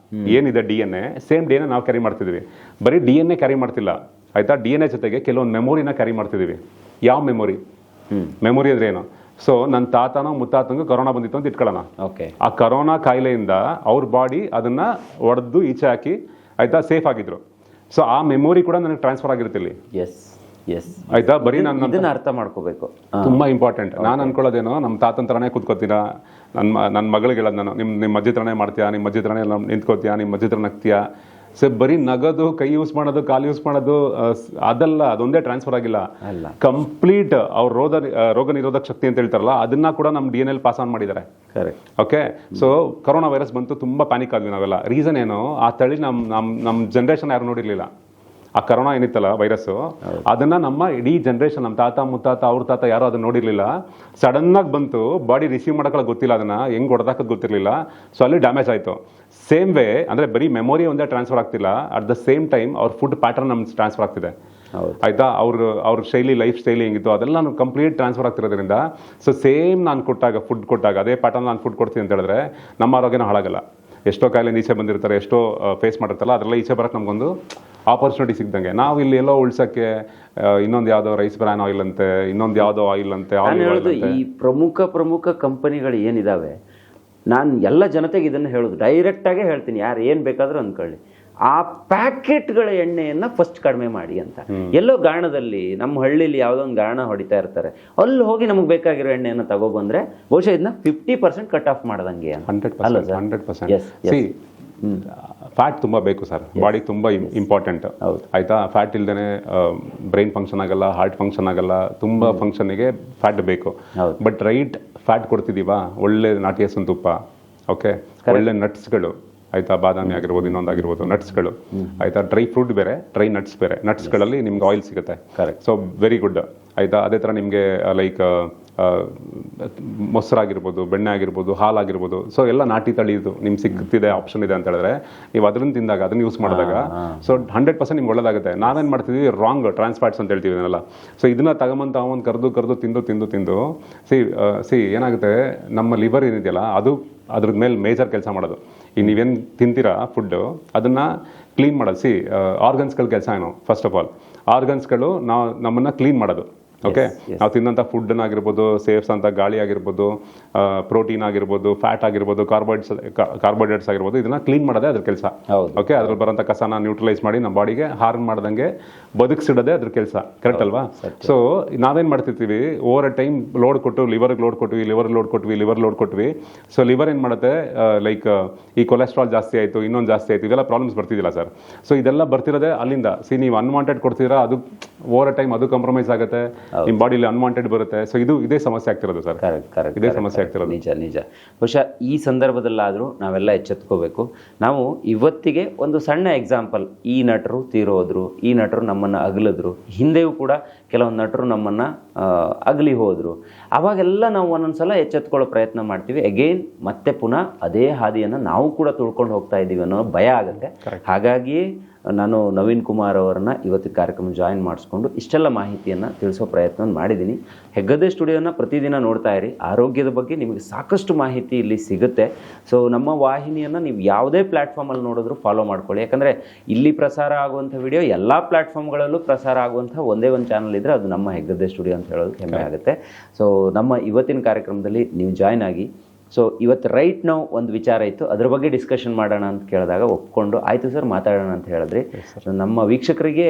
ಏನಿದೆ DNA, ಸೇಮ್ DNA ನಾವು ಕ್ಯಾರಿ ಮಾಡ್ತಿದೀವಿ. ಬರೀ DNA ಕ್ಯಾರಿ ಮಾಡ್ತಿಲ್ಲ, ಆಯ್ತಾ, DNA ಜೊತೆಗೆ ಕೆಲವೊಂದು ಮೆಮೊರಿನ ಕ್ಯಾರಿ ಮಾಡ್ತಿದೀವಿ. ಯಾವ ಮೆಮೊರಿ? ಮೆಮೊರಿ ಅಂದ್ರೆ ಏನು? ಸೊ ನನ್ನ ತಾತನೋ ಮುತ್ತಾತಂಗೂ ಕೊರೋನಾ ಬಂದಿತ್ತು ಅಂತ ಇಟ್ಕೊಳ್ಳೋಣ. ಆ ಕೊರೋನಾ ಕಾಯಿಲೆಯಿಂದ ಅವ್ರ ಬಾಡಿ ಅದನ್ನ ಒಡೆದು ಈಚೆ ಹಾಕಿ, ಆಯ್ತಾ, ಸೇಫ್ ಆಗಿದ್ರು. ಸೊ ಆ ಮೆಮೊರಿ ಕೂಡ ನನಗೆ ಟ್ರಾನ್ಸ್ಫರ್ ಆಗಿರ್ತಿಲ್ಲ. ಆಯ್ತಾ, ಬರೀ ನಾನು ಅರ್ಥ ಮಾಡ್ಕೋಬೇಕು, ತುಂಬಾ ಇಂಪಾರ್ಟೆಂಟ್. ನಾನು ಅನ್ಕೊಳ್ಳೋದೇನೋ, ನಮ್ಮ ತಾತನ ತರನೇ ಕೂತ್ಕೋತೀರಾ, ನನ್ನ ಮಗಳಿಗೆ ಹೇಳೋದು ನಾನು, ನಿಮ್ಮ ಅಜ್ಜಿ ತರನೇ ಮಾಡ್ತೀಯಾ, ನಿಮ್ಮ ಅಜ್ಜಿ ತರನೇ ನಿಂತ್ಕೋತೀಯಾ, ನಿಮ್ಮ ಅಜ್ಜಿ ತರ ನಗ್ತೀಯಾ. ಸೊ ಬರೀ ನಗದು, ಕೈ ಯೂಸ್ ಮಾಡೋದು, ಕಾಲು ಯೂಸ್ ಮಾಡೋದು ಅದಲ್ಲ, ಅದೊಂದೇ ಟ್ರಾನ್ಸ್ಫರ್ ಆಗಿಲ್ಲ. ಕಂಪ್ಲೀಟ್ ಅವ್ರ ರೋಗ ನಿರೋಧಕ ಶಕ್ತಿ ಅಂತ ಹೇಳ್ತಾರಲ್ಲ, ಅದನ್ನ ಕೂಡ ನಮ್ಮ DNA ಪಾಸ್ ಆನ್ ಮಾಡಿದ್ದಾರೆ. ಓಕೆ, ಸೊ ಕೊರೋನಾ ವೈರಸ್ ಬಂತು, ತುಂಬಾ ಪ್ಯಾನಿಕ್ ಆದ್ವಿ ನಾವೆಲ್ಲ. ರೀಸನ್ ಏನು? ಆ ತಳಿ ನಮ್ಮ ಜನರೇಷನ್ ಯಾರು ನೋಡಿರ್ಲಿಲ್ಲ. ಆ ಕರೋನಾ ಏನಿತ್ತಲ್ಲ ವೈರಸ್, ಅದನ್ನ ನಮ್ಮ ಇಡೀ ಜನರೇಷನ್, ನಮ್ಮ ತಾತ ಮುತ್ತಾತ ಅವ್ರ ತಾತ ಯಾರು ಅದನ್ನ ನೋಡಿರ್ಲಿಲ್ಲ. ಸಡನ್ ಆಗಿ ಬಂತು, ಬಾಡಿ ರಿಸೀವ್ ಮಾಡಕ್ಕೆ ಗೊತ್ತಿಲ್ಲ, ಅದನ್ನ ಹೆಂಗ್ ಹೊಡೆದಾಕದ್ ಗೊತ್ತಿರ್ಲಿಲ್ಲ. ಸೊ ಅಲ್ಲಿ ಡ್ಯಾಮೇಜ್ ಆಯ್ತು. ಸೇಮ್ ವೇ ಅಂದ್ರೆ ಬರೀ ಮೆಮೊರಿ ಒಂದೇ ಟ್ರಾನ್ಸ್ಫರ್ ಆಗ್ತಿಲ್ಲ, ಅಟ್ ದ ಸೇಮ್ ಟೈಮ್ ಅವ್ರ ಫುಡ್ ಪ್ಯಾಟರ್ನ್ ನಮ್ಗೆ ಟ್ರಾನ್ಸ್ಫರ್ ಆಗ್ತಿದೆ. ಆಯ್ತಾ, ಅವ್ರ ಶೈಲಿ, ಲೈಫ್ ಸ್ಟೈಲ್ ಹೆಂಗಿತ್ತು ಅದೆಲ್ಲ ನಾನು ಕಂಪ್ಲೀಟ್ ಟ್ರಾನ್ಸ್ಫರ್ ಆಗ್ತಿರೋದ್ರಿಂದ, ಸೊ ಸೇಮ್ ನಾನು ಫುಡ್ ಕೊಟ್ಟಾಗ ಅದೇ ಪ್ಯಾಟರ್ನ್ ನಾನು ಫುಡ್ ಕೊಡ್ತೀನಿ ಅಂತ ಹೇಳಿದ್ರೆ ನಮ್ಮ ಆರೋಗ್ಯನ ಹಾಳಾಗಲ್ಲ. ಎಷ್ಟೋ ಕಾಯಿಲೆ ಈಚೆ ಬಂದಿರ್ತಾರೆ, ಎಷ್ಟೋ ಫೇಸ್ ಮಾಡಿರ್ತಾರಲ್ಲ, ಅದೆಲ್ಲ ಈಚೆ ಬರಕ್ಕೆ ನಮಗೊಂದು ಆಪರ್ಚುನಿಟಿ ಸಿಗ್ದಂಗೆ. ನಾವು ಇಲ್ಲಿ ಎಲ್ಲೋ ಉಳ್ಸಕ್ಕೆ ಇನ್ನೊಂದು ಯಾವುದೋ ರೈಸ್ ಬ್ರಾನ್ ಆಯಿಲ್ ಅಂತೆ, ಇನ್ನೊಂದು ಯಾವುದೋ ಆಯಿಲ್ ಅಂತೆ. ಈ ಪ್ರಮುಖ ಕಂಪನಿಗಳು ಏನಿದಾವೆ, ನಾನು ಎಲ್ಲ ಜನತೆಗೆ ಇದನ್ನು ಹೇಳೋದು, ಡೈರೆಕ್ಟಾಗೇ ಹೇಳ್ತೀನಿ, ಯಾರು ಏನು ಬೇಕಾದರೂ ಅಂದ್ಕೊಳ್ಳಿ. ಆ ಪ್ಯಾಕೆಟ್ಗಳ ಎಣ್ಣೆಯನ್ನು ಫಸ್ಟ್ ಕಡಿಮೆ ಮಾಡಿ ಅಂತ. ಎಲ್ಲೋ ಗಾಣದಲ್ಲಿ ನಮ್ಮ ಹಳ್ಳಿಲಿ ಯಾವುದೋ ಒಂದು ಗಾಣ ಹೊಡಿತಾ ಇರ್ತಾರೆ, ಅಲ್ಲಿ ಹೋಗಿ ನಮಗೆ ಬೇಕಾಗಿರೋ ಎಣ್ಣೆಯನ್ನು ತಗೊಬಂದ್ರೆ ಬಹುಶಃ ಇದನ್ನ 50% ಕಟ್ ಆಫ್ ಮಾಡ್ದಂಗೆ ಅಂತ. 100%. ಫ್ಯಾಟ್ ತುಂಬಾ ಬೇಕು ಸರ್, ಬಾಡಿಗೆ ತುಂಬಾ ಇಂಪಾರ್ಟೆಂಟ್ ಆಯ್ತಾ. ಫ್ಯಾಟ್ ಇಲ್ದೇನೆ ಬ್ರೈನ್ ಫಂಕ್ಷನ್ ಆಗಲ್ಲ, ಹಾರ್ಟ್ ಫಂಕ್ಷನ್ ಆಗಲ್ಲ, ತುಂಬಾ ಫಂಕ್ಷನ್ಗೆ ಫ್ಯಾಟ್ ಬೇಕು. ಬಟ್ ರೈಟ್ ಫ್ಯಾಟ್ ಕೊಡ್ತಿದೀವಾ, ಒಳ್ಳೆ ನಾಟಿ ಹಸುವಿನ ತುಪ್ಪ, ಓಕೆ, ಒಳ್ಳೆ ನಟ್ಸ್ಗಳು ಆಯ್ತಾ, ಬಾದಾಮಿ ಆಗಿರ್ಬೋದು, ಇನ್ನೊಂದಾಗಿರ್ಬೋದು, ನಟ್ಸ್ಗಳು ಆಯ್ತಾ, ಡ್ರೈ ಫ್ರೂಟ್ ಬೇರೆ, ಡ್ರೈ ನಟ್ಸ್ ಬೇರೆ. ನಟ್ಸ್ಗಳಲ್ಲಿ ನಿಮ್ಗೆ ಆಯಿಲ್ ಸಿಗುತ್ತೆ, ಸೊ ವೆರಿ ಗುಡ್ ಆಯ್ತಾ. ಅದೇ ಥರ ನಿಮಗೆ ಲೈಕ್ ಮೊಸರಾಗಿರ್ಬೋದು, ಬೆಣ್ಣೆ ಆಗಿರ್ಬೋದು, ಹಾಲಾಗಿರ್ಬೋದು, ಸೊ ಎಲ್ಲ ನಾಟಿ ತಳಿದು ನಿಮ್ಗೆ ಸಿಗ್ತಿದೆ, ಆಪ್ಷನ್ ಇದೆ ಅಂತ ಹೇಳಿದ್ರೆ ನೀವು ಅದನ್ನ ತಿಂದಾಗ, ಅದನ್ನ ಯೂಸ್ ಮಾಡಿದಾಗ ಸೊ 100% ನಿಮ್ಗೆ ಒಳ್ಳೇದಾಗುತ್ತೆ. ನಾವೇನು ಮಾಡ್ತಿದ್ವಿ, ರಾಂಗ್ ಟ್ರಾನ್ಸ್ ಫ್ಯಾಟ್ಸ್ ಅಂತ ಹೇಳ್ತೀವಿ ಇದನ್ನೆಲ್ಲ. ಸೊ ಇದನ್ನ ತಗೊಂಬಂದು ಕರೆದು ತಿಂದು ಸಿ ಏನಾಗುತ್ತೆ, ನಮ್ಮ ಲಿವರ್ ಏನಿದೆಯಲ್ಲ ಅದು ಅದ್ರದ್ದು ಮೇಲೆ ಮೇಜರ್ ಕೆಲಸ ಮಾಡೋದು. ಈಗ ನೀವೇನು ತಿಂತೀರಾ ಫುಡ್ಡು, ಅದನ್ನು ಕ್ಲೀನ್ ಮಾಡೋದು. ಆರ್ಗನ್ಸ್ಗಳ ಕೆಲಸ ಏನು, ಫಸ್ಟ್ ಆಫ್ ಆಲ್ ಆರ್ಗನ್ಸ್ಗಳು ನಮ್ಮನ್ನು ಕ್ಲೀನ್ ಮಾಡೋದು. ಓಕೆ, ನಾವು ತಿನ್ನಂಥ ಫುಡ್ ಆಗಿರ್ಬೋದು, ಸೇವ್ಸ್ ಅಂತ ಗಾಳಿ ಆಗಿರ್ಬೋದು, ಪ್ರೋಟೀನ್ ಆಗಿರ್ಬೋದು, ಫ್ಯಾಟ್ ಆಗಿರ್ಬೋದು, ಕಾರ್ಬೋಹೈಡ್ರೇಟ್ಸ್ ಆಗಿರ್ಬೋದು, ಇದನ್ನ ಕ್ಲೀನ್ ಮಾಡೋದೇ ಅದ್ರ ಕೆಲಸ. ಓಕೆ, ಅದ್ರಲ್ಲಿ ಬರೋಂಥ ಕಸನ ನ್ಯೂಟ್ರಲೈಸ್ ಮಾಡಿ ನಮ್ಮ ಬಾಡಿಗೆ ಹಾರ್ಮ್ ಮಾಡ್ದಂಗೆ ಬದುಕಿಸಿಡೋದೇ ಅದ್ರ ಕೆಲಸ. ಕರೆಕ್ಟ್ ಅಲ್ವಾ? ಸೊ ನಾವೇನ್ ಮಾಡ್ತಿರ್ತೀವಿ, ಓವರ್ ಟೈಮ್ ಲೋಡ್ ಕೊಟ್ಟು ಲಿವರ್ಗೆ ಲೋಡ್ ಕೊಟ್ವಿ. ಸೊ ಲಿವರ್ ಏನ್ ಮಾಡುತ್ತೆ, ಲೈಕ್ ಈ ಕೊಲೆಸ್ಟ್ರಾಲ್ ಜಾಸ್ತಿ ಆಯ್ತು, ಇನ್ನೊಂದು ಜಾಸ್ತಿ ಆಯ್ತು, ಇದೆಲ್ಲ ಪ್ರಾಬ್ಲಮ್ಸ್ ಬರ್ತಿದ್ದಿಲ್ಲ ಸರ್. ಸೊ ಇದೆಲ್ಲ ಬರ್ತಿರೋದೇ ಅಲ್ಲಿಂದ. ನೀವು ಅನ್ವಾಂಟೆಡ್ ಕೊಡ್ತೀರಾ, ಅದು ಓವರ್ ಟೈಮ್ ಅದು ಕಾಂಪ್ರಮೈಸ್ ಆಗುತ್ತೆ, ನಿಮ್ಮ ಬಾಡಿಲಿ ಅನ್ವಾಂಟೆಡ್ ಬರುತ್ತೆ. ಸೊ ಇದೇ ಸಮಸ್ಯೆ ಆಗ್ತಿರೋದು ಸರ್. ಇದೇ ಸಮಸ್ಯೆ ಆಗ್ತಿರೋದು. ನಿಜ. ಬಹುಶಃ ಈ ಸಂದರ್ಭದಲ್ಲಾದರೂ ನಾವೆಲ್ಲ ಎಚ್ಚೆತ್ಕೋಬೇಕು. ನಾವು ಇವತ್ತಿಗೆ ಒಂದು ಸಣ್ಣ ಎಕ್ಸಾಂಪಲ್, ಈ ನಟರು ತೀರೋದ್ರು, ಈ ನಟರು ನಮ್ಮನ್ನು ಅಗಲಿದ್ರು, ಹಿಂದೆಯೂ ಕೂಡ ಕೆಲವೊಂದು ನಟರು ನಮ್ಮನ್ನು ಅಗಲಿ ಹೋದ್ರು. ಅವಾಗೆಲ್ಲ ನಾವು ಒಂದೊಂದ್ಸಲ ಎಚ್ಚೆತ್ಕೊಳ್ಳೋ ಪ್ರಯತ್ನ ಮಾಡ್ತೀವಿ. ಅಗೇನ್ ಮತ್ತೆ ಪುನಃ ಅದೇ ಹಾದಿಯನ್ನು ನಾವು ಕೂಡ ತುಳ್ಕೊಂಡು ಹೋಗ್ತಾ ಇದ್ದೀವಿ ಅನ್ನೋ ಭಯ ಆಗುತ್ತೆ. ಹಾಗಾಗಿ ನಾನು ನವೀನ್ ಕುಮಾರ್ ಅವರನ್ನ ಇವತ್ತಿನ ಕಾರ್ಯಕ್ರಮ ಜಾಯಿನ್ ಮಾಡಿಸ್ಕೊಂಡು ಇಷ್ಟೆಲ್ಲ ಮಾಹಿತಿಯನ್ನು ತಿಳಿಸೋ ಪ್ರಯತ್ನ ಮಾಡಿದ್ದೀನಿ. ಹೆಗ್ಗದ್ದೆ ಸ್ಟುಡಿಯೋನ ಪ್ರತಿದಿನ ನೋಡ್ತಾ ಇರಿ. ಆರೋಗ್ಯದ ಬಗ್ಗೆ ನಿಮಗೆ ಸಾಕಷ್ಟು ಮಾಹಿತಿ ಇಲ್ಲಿ ಸಿಗುತ್ತೆ. ಸೊ ನಮ್ಮ ವಾಹಿನಿಯನ್ನು ನೀವು ಯಾವುದೇ ಪ್ಲ್ಯಾಟ್ಫಾರ್ಮಲ್ಲಿ ನೋಡಿದ್ರು ಫಾಲೋ ಮಾಡ್ಕೊಳ್ಳಿ. ಯಾಕಂದರೆ ಇಲ್ಲಿ ಪ್ರಸಾರ ಆಗುವಂಥ ವಿಡಿಯೋ ಎಲ್ಲ ಪ್ಲ್ಯಾಟ್ಫಾರ್ಮ್ಗಳಲ್ಲೂ ಪ್ರಸಾರ ಆಗುವಂಥ ಒಂದೇ ಒಂದು ಚಾನಲ್ ಇದ್ದರೆ ಅದು ನಮ್ಮ ಹೆಗ್ಗದ್ದೆ ಸ್ಟುಡಿಯೋ ಅಂತ ಹೇಳೋದು ಹೆಮ್ಮೆ ಆಗುತ್ತೆ. ಸೊ ನಮ್ಮ ಇವತ್ತಿನ ಕಾರ್ಯಕ್ರಮದಲ್ಲಿ ನೀವು ಜಾಯ್ನ್ ಆಗಿ, ಸೊ ಇವತ್ತು ರೈಟ್ ನಾವು ಒಂದು ವಿಚಾರ ಇತ್ತು, ಅದ್ರ ಬಗ್ಗೆ ಡಿಸ್ಕಷನ್ ಮಾಡೋಣ ಅಂತ ಕೇಳಿದಾಗ ಒಪ್ಕೊಂಡು ಆಯಿತು ಸರ್ ಮಾತಾಡೋಣ ಅಂತ ಹೇಳಿದ್ರಿ. ನಮ್ಮ ವೀಕ್ಷಕರಿಗೆ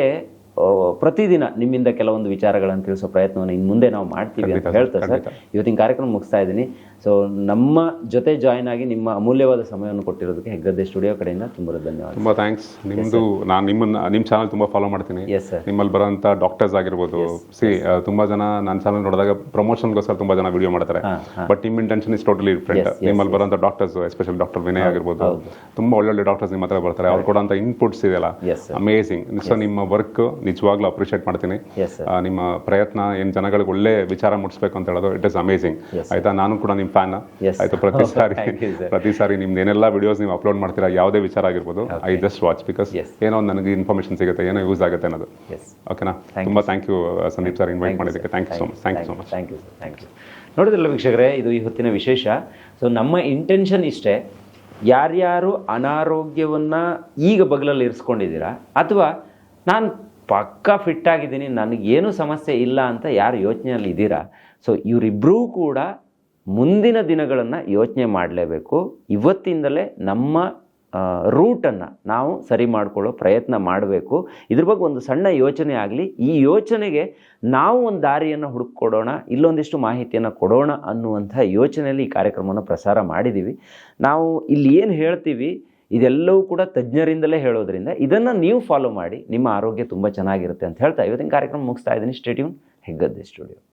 ಪ್ರತಿದಿನ ನಿಮ್ಮಿಂದ ಕೆಲವೊಂದು ವಿಚಾರಗಳನ್ನು ತಿಳಿಸೋ ಪ್ರಯತ್ನವನ್ನು ಇನ್ನು ಮುಂದೆ ನಾವು ಮಾಡ್ತೀವಿ ಅಂತ ಹೇಳ್ತಾರೆ ಸರ್. ಇವತ್ತಿನ ಕಾರ್ಯಕ್ರಮ ಮುಗಿಸ್ತಾ ಇದ್ದೀನಿ. ಸೊ ನಮ್ಮ ಜೊತೆ ಜಾಯ್ನ್ ಆಗಿ ನಿಮ್ಮ ಅಮೂಲ್ಯವಾದ ಸಮಯವನ್ನು ಕೊಟ್ಟಿರೋದಕ್ಕೆ ಹೆಗ್ಗದ್ದೆ ಸ್ಟುಡಿಯೋ ಕಡೆಯಿಂದ ತುಂಬ ಧನ್ಯವಾದ. ತುಂಬ ಥ್ಯಾಂಕ್ಸ್. ನಿಮ್ಮದು ನಾನು ನಿಮ್ಮ ಚಾನಲ್ ತುಂಬ ಫಾಲೋ ಮಾಡ್ತೀನಿ. ನಿಮ್ಮಲ್ಲಿ ಬರೋಂಥ ಡಾಕ್ಟರ್ಸ್ ಆಗಿರ್ಬೋದು, ತುಂಬ ಜನ ನನ್ನ ಚಾನಲ್ ನೋಡಿದಾಗ ಪ್ರಮೋಷನ್ಗೋಸ್ಕರ ತುಂಬ ಜನ ವಿಡಿಯೋ ಮಾಡ್ತಾರೆ. ಬಟ್ ನಿಮ್ಮ ಇಂಟೆನ್ಷನ್ ಇಸ್ ಟೋಟಲಿ ಡಿಫ್ರೆಂಟ್. ನಿಮ್ಮಲ್ಲಿ ಬರೋಂಥ ಡಾಕ್ಟರ್ಸ್, ಎಸ್ಪೆಷಲಿ ಡಾಕ್ಟರ್ ವಿನಯ್ ಆಗಿರ್ಬೋದು, ತುಂಬ ಒಳ್ಳೊಳ್ಳೆ ಡಾಕ್ಟರ್ಸ್ ನಿಮ್ಮ ಹತ್ರ ಬರ್ತಾರೆ. ಅವ್ರು ಕೊಡೋಂಥ ಇನ್ಪುಟ್ಸ್ ಇದೆಯಲ್ಲ, ಅಮೇಸಿಂಗ್. ಸೊ ನಿಮ್ಮ ವರ್ಕ್ ನಿಜವಾಗ್ಲೂ ಅಪ್ರಿಷಿಯೇಟ್ ಮಾಡ್ತೀನಿ. ನಿಮ್ಮ ಪ್ರಯತ್ನ ಏನು ಜನಗಳಿಗೆ ಒಳ್ಳೆ ವಿಚಾರ ಮುಟ್ಟಿಸ್ಬೇಕು ಅಂತ ಹೇಳೋದು, ಇಟ್ ಇಸ್ ಅಮೇಸಿಂಗ್. ಆಯ್ತಾ, ನಾನು ಕೂಡ ನಿಮ್ಮ ಫ್ಯಾನ್ ಆಯ್ತು. ಪ್ರತಿ ಸಾರಿ ನಿಮ್ದು ಏನೆಲ್ಲ ವಿಡಿಯೋಸ್ ನೀವು ಅಪ್ಲೋಡ್ ಮಾಡ್ತೀರಾ, ಯಾವುದೇ ವಿಚಾರ ಆಗಿರ್ಬೋದು, ಐ ಜಸ್ಟ್ ವಾಚ್, ಬಿಕಾಸ್ ಏನೋ ನನಗೆ ಇನ್ಫಾರ್ಮೇಶನ್ ಸಿಗುತ್ತೆ, ಏನೋ ಯೂಸ್ ಆಗುತ್ತೆ ಅನ್ನೋದು. ಓಕೆನಾ? ತುಂಬ thank you Sandeep sir, invite ಮಾಡಿದ್ದಕ್ಕೆ. Thank you so much. Thank you. ನೋಡಿದ್ರಲ್ಲ ವೀಕ್ಷಕರೇ, ಇದು ಈ ಹೊತ್ತಿನ ವಿಶೇಷ. ಸೊ ನಮ್ಮ ಇಂಟೆನ್ಷನ್ ಇಷ್ಟೇ, ಯಾರ್ಯಾರು ಅನಾರೋಗ್ಯವನ್ನು ಈಗ ಬಗಲಲ್ಲಿ ಇರಿಸ್ಕೊಂಡಿದ್ದೀರಾ, ಅಥವಾ ನಾನು ಪಕ್ಕಾ ಫಿಟ್ ಆಗಿದ್ದೀನಿ, ನನಗೇನು ಸಮಸ್ಯೆ ಇಲ್ಲ ಅಂತ ಯಾರು ಯೋಚನೆಯಲ್ಲಿ ಇದ್ದೀರಾ, ಸೊ ಇವರಿಬ್ಬರೂ ಕೂಡ ಮುಂದಿನ ದಿನಗಳನ್ನು ಯೋಚನೆ ಮಾಡಲೇಬೇಕು. ಇವತ್ತಿಂದಲೇ ನಮ್ಮ ರೂಟನ್ನು ನಾವು ಸರಿ ಮಾಡಿಕೊಳ್ಳೋ ಪ್ರಯತ್ನ ಮಾಡಬೇಕು. ಇದ್ರ ಬಗ್ಗೆ ಒಂದು ಸಣ್ಣ ಯೋಚನೆ ಆಗಲಿ. ಈ ಯೋಚನೆಗೆ ನಾವು ಒಂದು ದಾರಿಯನ್ನು ಹುಡುಕೊಡೋಣ, ಇಲ್ಲೊಂದಿಷ್ಟು ಮಾಹಿತಿಯನ್ನು ಕೊಡೋಣ ಅನ್ನುವಂಥ ಯೋಚನೆಯಲ್ಲಿ ಈ ಕಾರ್ಯಕ್ರಮವನ್ನು ಪ್ರಸಾರ ಮಾಡಿದ್ದೀವಿ. ನಾವು ಇಲ್ಲಿ ಏನು ಹೇಳ್ತೀವಿ ಇದೆಲ್ಲವೂ ಕೂಡ ತಜ್ಞರಿಂದಲೇ ಹೇಳೋದ್ರಿಂದ ಇದನ್ನು ನೀವು ಫಾಲೋ ಮಾಡಿ, ನಿಮ್ಮ ಆರೋಗ್ಯ ತುಂಬ ಚೆನ್ನಾಗಿರುತ್ತೆ ಅಂತ ಹೇಳ್ತಾ ಇವತ್ತಿನ ಕಾರ್ಯಕ್ರಮ ಮುಗಿಸ್ತಾ ಇದ್ದೀನಿ. Stay tune, Heggadde studio.